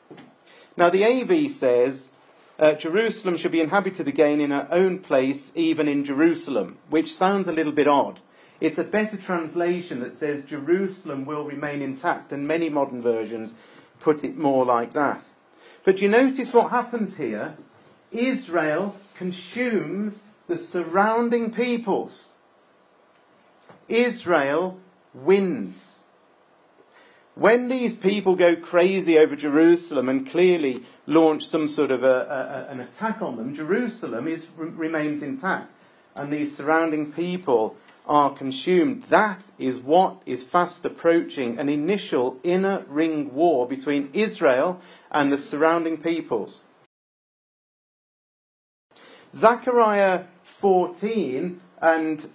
Now the AV says, Jerusalem shall be inhabited again in her own place, even in Jerusalem, which sounds a little bit odd. It's a better translation that says Jerusalem will remain intact, and many modern versions put it more like that. But you notice what happens here? Israel consumes the surrounding peoples. Israel wins. When these people go crazy over Jerusalem and clearly launch some sort of an attack on them, Jerusalem remains intact and the surrounding people are consumed. That is what is fast approaching, an initial inner ring war between Israel and the surrounding peoples. Zechariah 14 and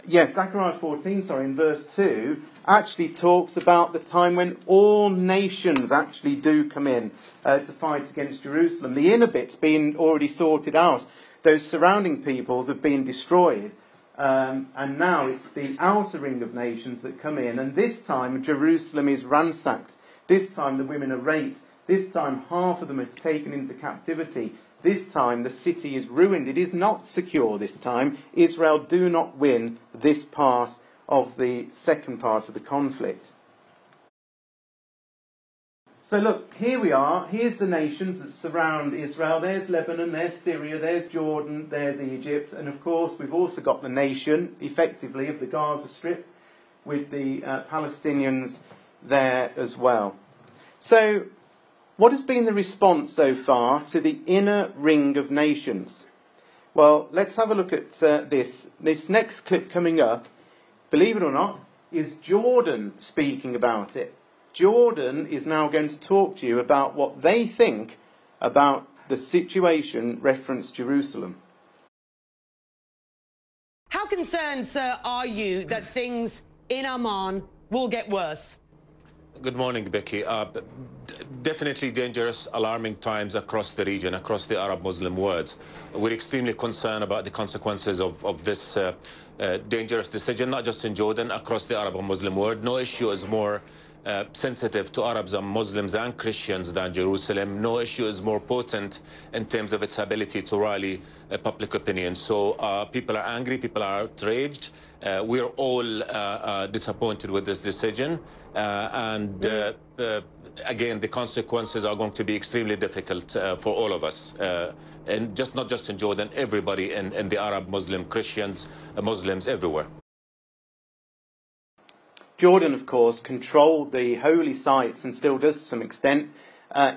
Zechariah 14, in verse 2, actually talks about the time when all nations actually do come in to fight against Jerusalem. The inner bit's been already sorted out. Those surrounding peoples have been destroyed. And now it's the outer ring of nations that come in. And this time Jerusalem is ransacked. This time the women are raped. This time half of them are taken into captivity. This time the city is ruined. It is not secure this time. Israel do not win this part of the second part of the conflict. So look, here we are. Here's the nations that surround Israel. There's Lebanon, there's Syria, there's Jordan, there's Egypt. And of course, we've also got the nation, effectively, of the Gaza Strip, with the Palestinians there as well. So, what has been the response so far to the inner ring of nations? Well, let's have a look at this. This next clip coming up, believe it or not, is Jordan speaking about it. Jordan is now going to talk to you about what they think about the situation referenced Jerusalem. How concerned, sir, are you that things in Amman will get worse? Good morning, Becky. Definitely dangerous, alarming times across the region, across the Arab-Muslim world. We're extremely concerned about the consequences of this dangerous decision, not just in Jordan, across the Arab-Muslim world. No issue is more sensitive to Arabs and Muslims and Christians than Jerusalem. No issue is more potent in terms of its ability to rally public opinion. So people are angry, people are outraged. We're all disappointed with this decision. Again, the consequences are going to be extremely difficult for all of us. And not just in Jordan, everybody in the Arab, Muslim, Christians, Muslims, everywhere. Jordan, of course, controlled the holy sites and still does to some extent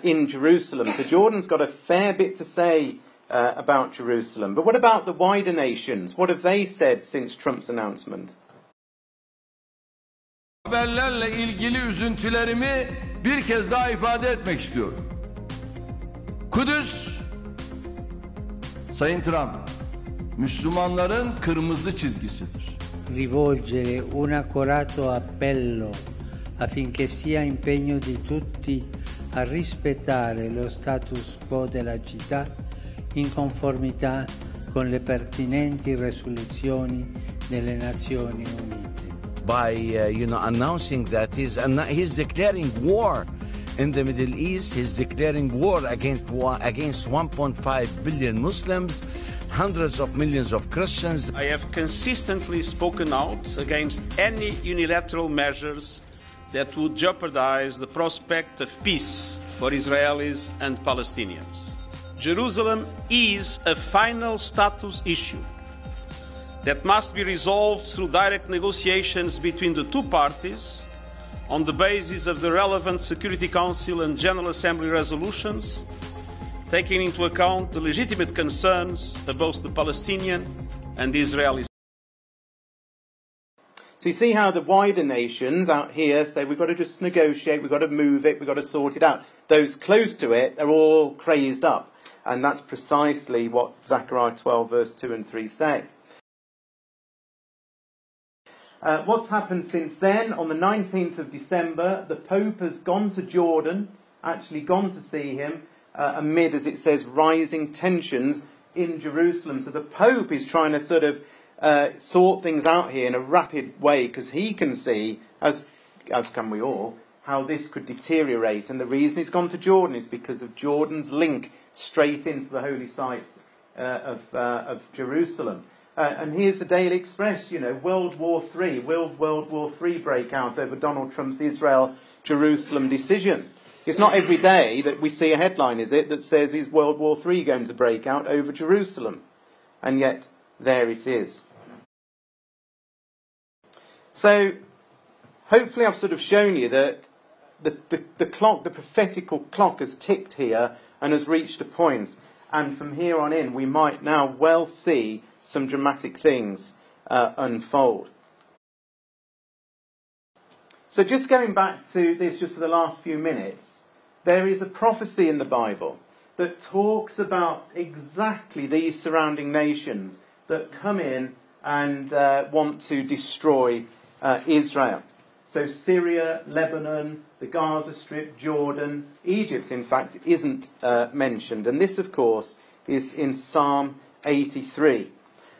in Jerusalem. So Jordan's got a fair bit to say about Jerusalem. But what about the wider nations? What have they said since Trump's announcement? Haberlerle ilgili üzüntülerimi bir kez daha ifade etmek istiyorum. Kudüs, Sayın Trump, Müslümanların kırmızı çizgisidir. Rivolgere un accorato appello affinché sia impegno di tutti a rispettare lo status quo della città in conformità con le pertinenti risoluzioni delle Nazioni Unite. By announcing that he's declaring war in the Middle East, he's declaring war against 1.5 billion Muslims, hundreds of millions of Christians. I have consistently spoken out against any unilateral measures that would jeopardize the prospect of peace for Israelis and Palestinians. Jerusalem is a final status issue that must be resolved through direct negotiations between the two parties on the basis of the relevant Security Council and General Assembly resolutions, taking into account the legitimate concerns of both the Palestinian and the Israeli. So you see how the wider nations out here say we've got to just negotiate, we've got to move it, we've got to sort it out. Those close to it are all crazed up. And that's precisely what Zechariah 12 verse 2 and 3 say. What's happened since then? On the 19th of December, the Pope has gone to Jordan, actually gone to see him, amid, as it says, rising tensions in Jerusalem. So the Pope is trying to sort of sort things out here in a rapid way, because he can see, as can we all, how this could deteriorate. And the reason he's gone to Jordan is because of Jordan's link straight into the holy sites of Jerusalem. And here's the Daily Express, World War III. Will World War III break out over Donald Trump's Israel-Jerusalem decision? It's not every day that we see a headline, is it, that says is World War III going to break out over Jerusalem? And yet, there it is. So, hopefully I've sort of shown you that the clock, the prophetical clock has ticked here and has reached a point. And from here on in, we might now well see some dramatic things unfold. So just going back to this just for the last few minutes, there is a prophecy in the Bible that talks about exactly these surrounding nations that come in and want to destroy Israel. So Syria, Lebanon, the Gaza Strip, Jordan, Egypt, in fact, isn't mentioned. And this, of course, is in Psalm 83.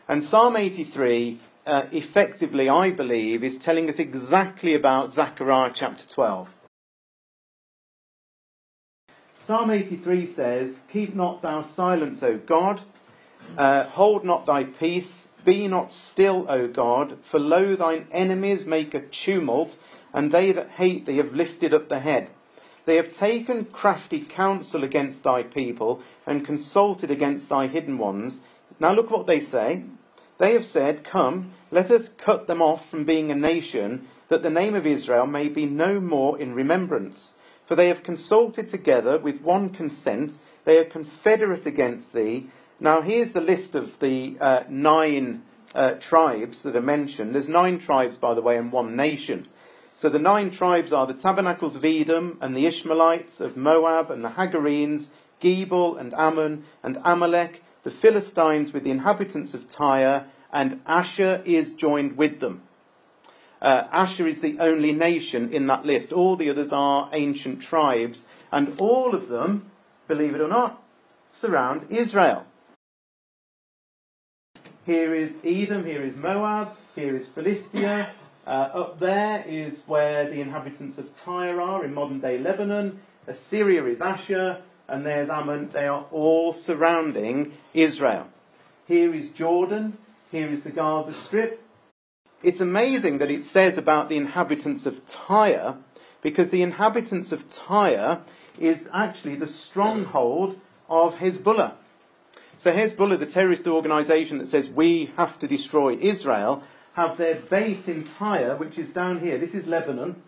And Psalm 83, effectively, I believe, is telling us exactly about Zechariah chapter 12. Psalm 83 says, "Keep not thou silence, O God, hold not thy peace, be not still, O God, for lo, thine enemies make a tumult, and they that hate thee have lifted up the head. They have taken crafty counsel against thy people, and consulted against thy hidden ones." Now look what they say. They have said, "Come, let us cut them off from being a nation, that the name of Israel may be no more in remembrance. For they have consulted together with one consent, they are confederate against thee." Now here's the list of the 9 tribes that are mentioned. There's 9 tribes, by the way, and 1 nation. So the 9 tribes are the Tabernacles of Edom, and the Ishmaelites of Moab, and the Hagarenes, Gebal and Ammon, and Amalek, the Philistines with the inhabitants of Tyre, and Asher is joined with them. Asher is the only nation in that list. All the others are ancient tribes, and all of them, believe it or not, surround Israel. Here is Edom, here is Moab, here is Philistia. Up there is where the inhabitants of Tyre are in modern-day Lebanon. Assyria is Asher, and there's Ammon. They are all surrounding Israel. Here is Jordan, here is the Gaza Strip. It's amazing that it says about the inhabitants of Tyre, because the inhabitants of Tyre is actually the stronghold of Hezbollah. So Hezbollah, the terrorist organisation that says we have to destroy Israel, have their base in Tyre, which is down here. This is Lebanon,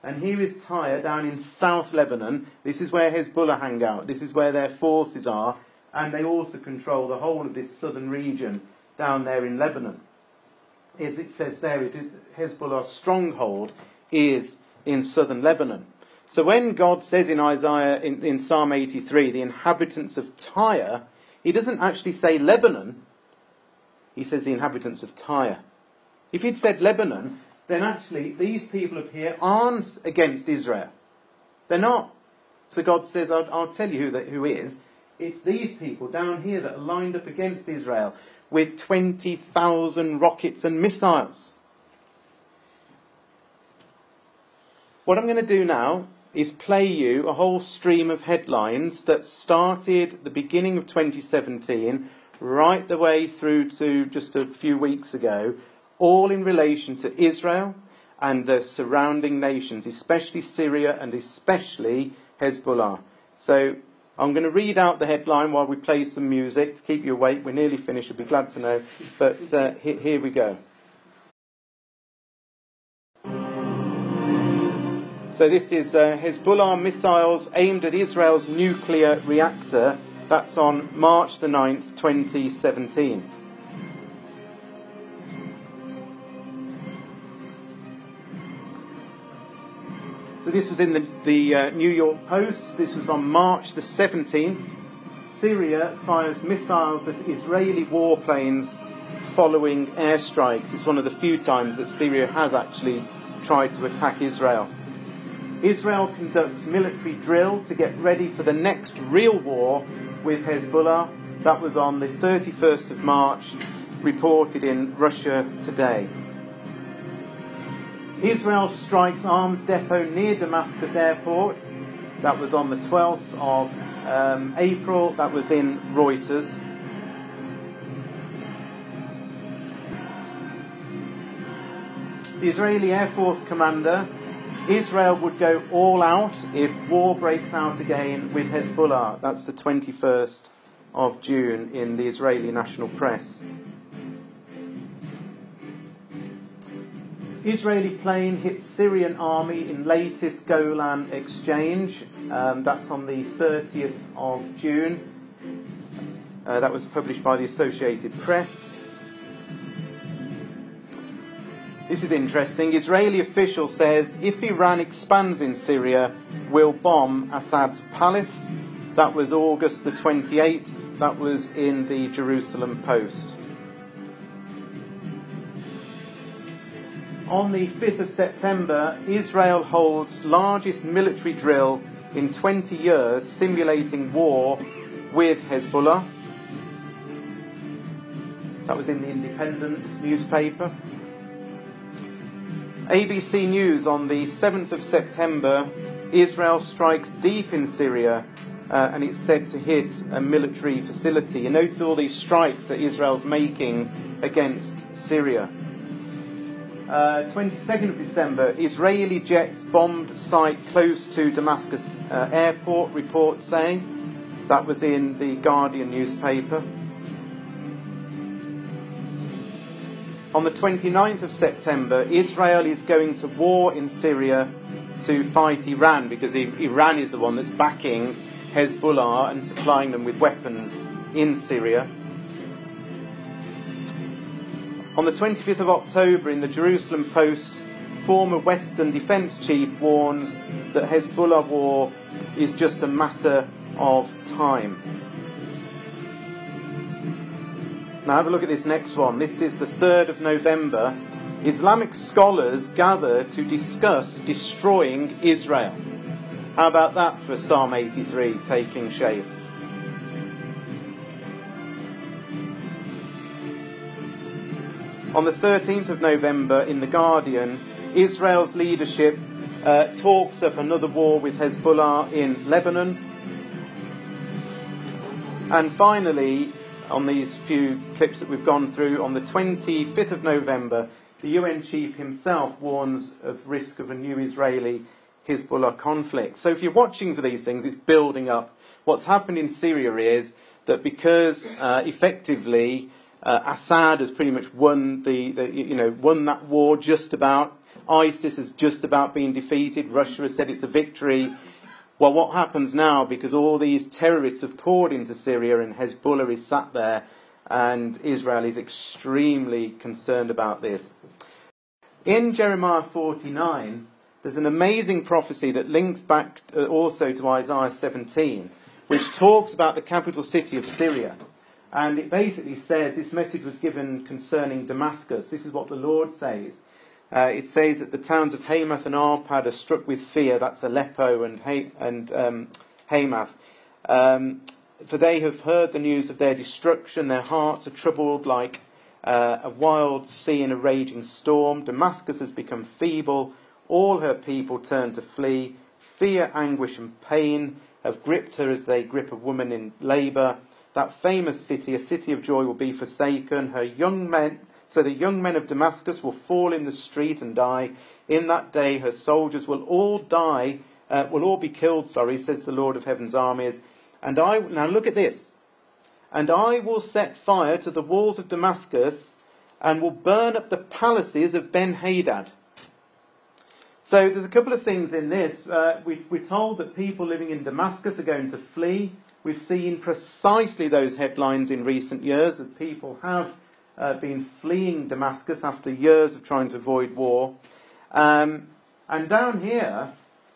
and here is Tyre down in South Lebanon. This is where Hezbollah hang out. This is where their forces are, and they also control the whole of this southern region down there in Lebanon. As it says there, Hezbollah's stronghold is in southern Lebanon. So when God says in Isaiah, in Psalm 83, the inhabitants of Tyre, he doesn't actually say Lebanon, he says the inhabitants of Tyre. If he'd said Lebanon, then actually these people up here aren't against Israel. They're not. So God says, I'll tell you who is. It's these people down here that are lined up against Israel with 20,000 rockets and missiles. What I'm going to do now is play you a whole stream of headlines that started at the beginning of 2017 right the way through to just a few weeks ago, all in relation to Israel and the surrounding nations, especially Syria and especially Hezbollah. So I'm going to read out the headline while we play some music to keep you awake. We're nearly finished, you'll be glad to know. But here we go. So this is Hezbollah missiles aimed at Israel's nuclear reactor. That's on March the 9th, 2017. So this was in the New York Post. This was on March the 17th. Syria fires missiles at Israeli warplanes following airstrikes. It's one of the few times that Syria has actually tried to attack Israel. Israel conducts military drill to get ready for the next real war with Hezbollah. That was on the 31st of March, reported in Russia Today. Israel strikes arms depot near Damascus airport. That was on the 12th of April. That was in Reuters. The Israeli Air Force commander, Israel would go all out if war breaks out again with Hezbollah. That's the 21st of June in the Israeli national press. Israeli plane hits Syrian army in latest Golan exchange. That's on the 30th of June. That was published by the Associated Press. This is interesting. Israeli official says if Iran expands in Syria, we'll bomb Assad's palace. That was August the 28th. That was in the Jerusalem Post. On the 5th of September, Israel holds largest military drill in 20 years, simulating war with Hezbollah. That was in the Independent newspaper. ABC News on the 7th of September, Israel strikes deep in Syria, and it's said to hit a military facility. You notice all these strikes that Israel's making against Syria. 22nd of December, Israeli jets bombed site close to Damascus airport, reports say. That was in the Guardian newspaper. On the 29th of September, Israel is going to war in Syria to fight Iran, because Iran is the one that's backing Hezbollah and supplying them with weapons in Syria. On the 25th of October, in the Jerusalem Post, former Western defence chief warns that Hezbollah war is just a matter of time. Now have a look at this next one. This is the 3rd of November. Islamic scholars gather to discuss destroying Israel. How about that for Psalm 83 taking shape? On the 13th of November, in The Guardian, Israel's leadership talks up another war with Hezbollah in Lebanon. And finally, on these few clips that we've gone through, on the 25th of November, the UN chief himself warns of risk of a new Israeli-Hezbollah conflict. So if you're watching for these things, it's building up. What's happened in Syria is that because effectively Assad has pretty much won won that war just about. ISIS has just about been defeated. Russia has said it's a victory. Well, what happens now, because all these terrorists have poured into Syria and Hezbollah is sat there, and Israel is extremely concerned about this. In Jeremiah 49, there's an amazing prophecy that links back also to Isaiah 17, which talks about the capital city of Syria. And it basically says, this message was given concerning Damascus. This is what the Lord says. It says that the towns of Hamath and Arpad are struck with fear. That's Aleppo and Hamath. For they have heard the news of their destruction. Their hearts are troubled like a wild sea in a raging storm. Damascus has become feeble. All her people turn to flee. Fear, anguish and pain have gripped her as they grip a woman in labour. That famous city, a city of joy, will be forsaken. Her young men, so the young men of Damascus will fall in the street and die. In that day, her soldiers will all die, will all be killed, says the Lord of Heaven's armies. Now look at this. And I will set fire to the walls of Damascus and will burn up the palaces of Ben-Hadad. So there's a couple of things in this. We're told that people living in Damascus are going to flee. We've seen precisely those headlines in recent years, that people have been fleeing Damascus after years of trying to avoid war. And down here,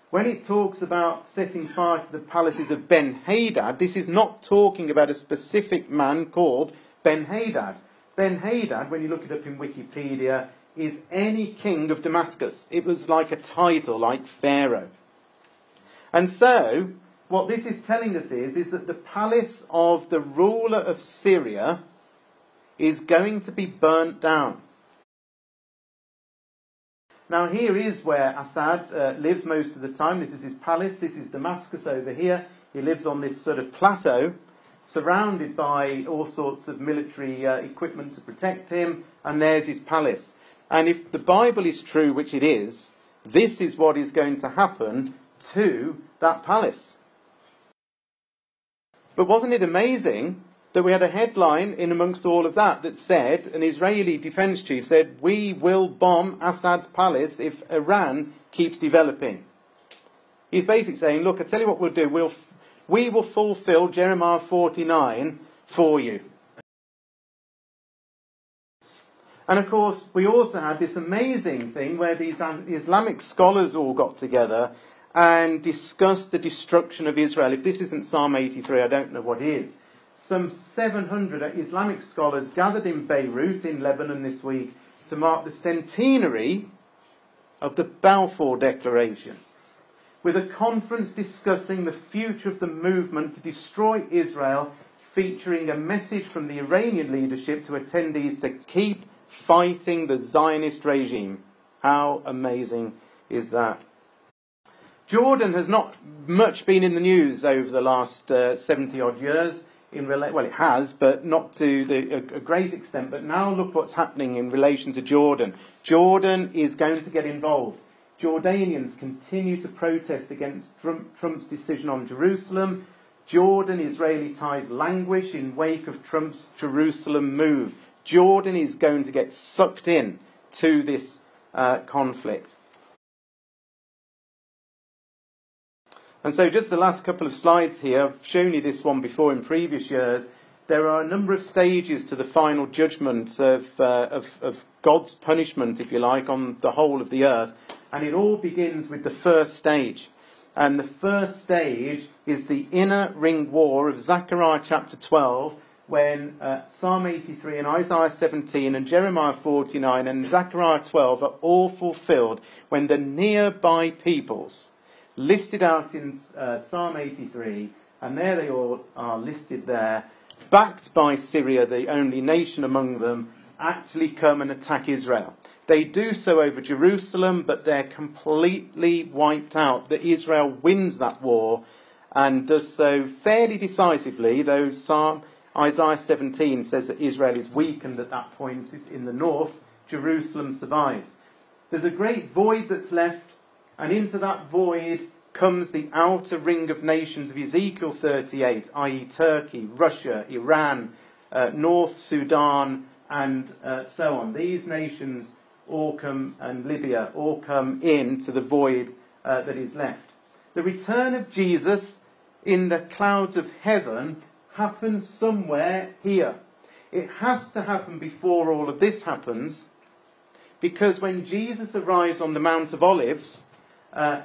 when it talks about setting fire to the palaces of Ben-Hadad, this is not talking about a specific man called Ben-Hadad. Ben-Hadad, when you look it up in Wikipedia, is any king of Damascus. It was like a title, like Pharaoh. And so, what this is telling us is that the palace of the ruler of Syria is going to be burnt down. Now here is where Assad lives most of the time. This is his palace. This is Damascus over here. He lives on this sort of plateau, surrounded by all sorts of military equipment to protect him. And there's his palace. And if the Bible is true, which it is, this is what is going to happen to that palace. But wasn't it amazing that we had a headline in amongst all of that said, an Israeli defence chief said, we will bomb Assad's palace if Iran keeps developing. He's basically saying, look, I tell you what we'll do, we will fulfil Jeremiah 49 for you. And of course, we also had this amazing thing where these Islamic scholars all got together and discussed the destruction of Israel. If this isn't Psalm 83, I don't know what is. Some 700 Islamic scholars gathered in Beirut in Lebanon this week to mark the centenary of the Balfour Declaration, with a conference discussing the future of the movement to destroy Israel, featuring a message from the Iranian leadership to attendees to keep fighting the Zionist regime. How amazing is that? Jordan has not much been in the news over the last 70-odd years. Well, it has, but not to a great extent. But now look what's happening in relation to Jordan. Jordan is going to get involved. Jordanians continue to protest against Trump's decision on Jerusalem. Jordan-Israeli ties languish in wake of Trump's Jerusalem move. Jordan is going to get sucked in to this conflict. And so just the last couple of slides here, I've shown you this one before in previous years. There are a number of stages to the final judgment of God's punishment, if you like, on the whole of the earth. And it all begins with the first stage. And the first stage is the inner ring war of Zechariah chapter 12, when Psalm 83 and Isaiah 17 and Jeremiah 49 and Zechariah 12 are all fulfilled, when the nearby peoples, listed out in Psalm 83, and there they all are listed there, backed by Syria, the only nation among them, actually come and attack Israel. They do so over Jerusalem, but they're completely wiped out. That Israel wins that war and does so fairly decisively, though Isaiah 17 says that Israel is weakened at that point in the north. Jerusalem survives. There's a great void that's left, and into that void comes the outer ring of nations of Ezekiel 38, i.e. Turkey, Russia, Iran, North Sudan, and so on. These nations all come, and Libya, all come into the void that is left. The return of Jesus in the clouds of heaven happens somewhere here. It has to happen before all of this happens, because when Jesus arrives on the Mount of Olives,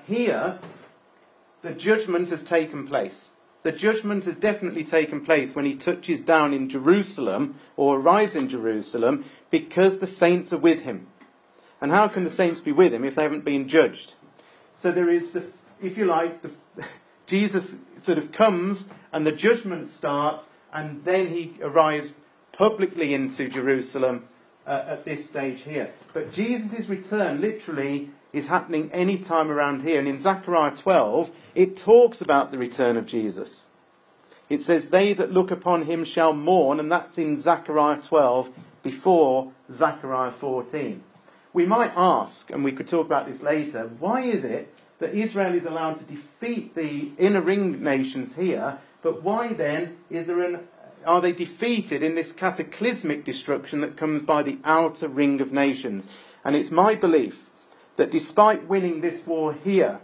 here, the judgment has taken place. The judgment has definitely taken place when he touches down in Jerusalem, or arrives in Jerusalem, because the saints are with him. And how can the saints be with him if they haven't been judged? So there is, if you like, Jesus sort of comes and the judgment starts, and then he arrives publicly into Jerusalem at this stage here. But Jesus' return literally is happening any time around here. And in Zechariah 12, it talks about the return of Jesus. It says, they that look upon him shall mourn, and that's in Zechariah 12 before Zechariah 14. We might ask, and we could talk about this later, why is it that Israel is allowed to defeat the inner ring nations here, but why then are they defeated in this cataclysmic destruction that comes by the outer ring of nations? And it's my belief that despite winning this war here,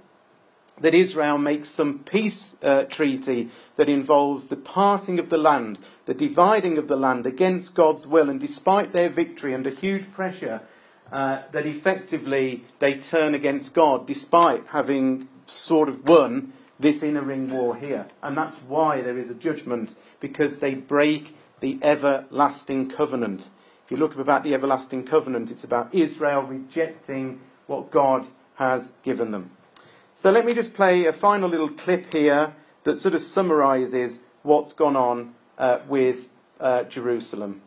that Israel makes some peace treaty that involves the parting of the land, the dividing of the land against God's will, and despite their victory under huge pressure, that effectively they turn against God, despite having sort of won this inner ring war here. And that's why there is a judgment, because they break the everlasting covenant. If you look about the everlasting covenant, it's about Israel rejecting what God has given them. So let me just play a final little clip here that sort of summarises what's gone on with Jerusalem.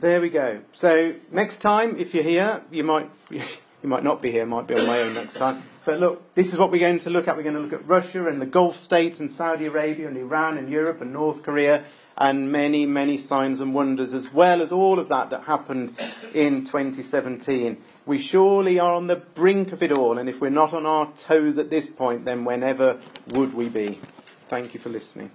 there we go. So next time, if you're here, you might not be here, might be on my own next time. But look, this is what we're going to look at. We're going to look at Russia and the Gulf states and Saudi Arabia and Iran and Europe and North Korea and many, many signs and wonders, as well as all of that happened in 2017. We surely are on the brink of it all, and if we're not on our toes at this point, then whenever would we be? Thank you for listening.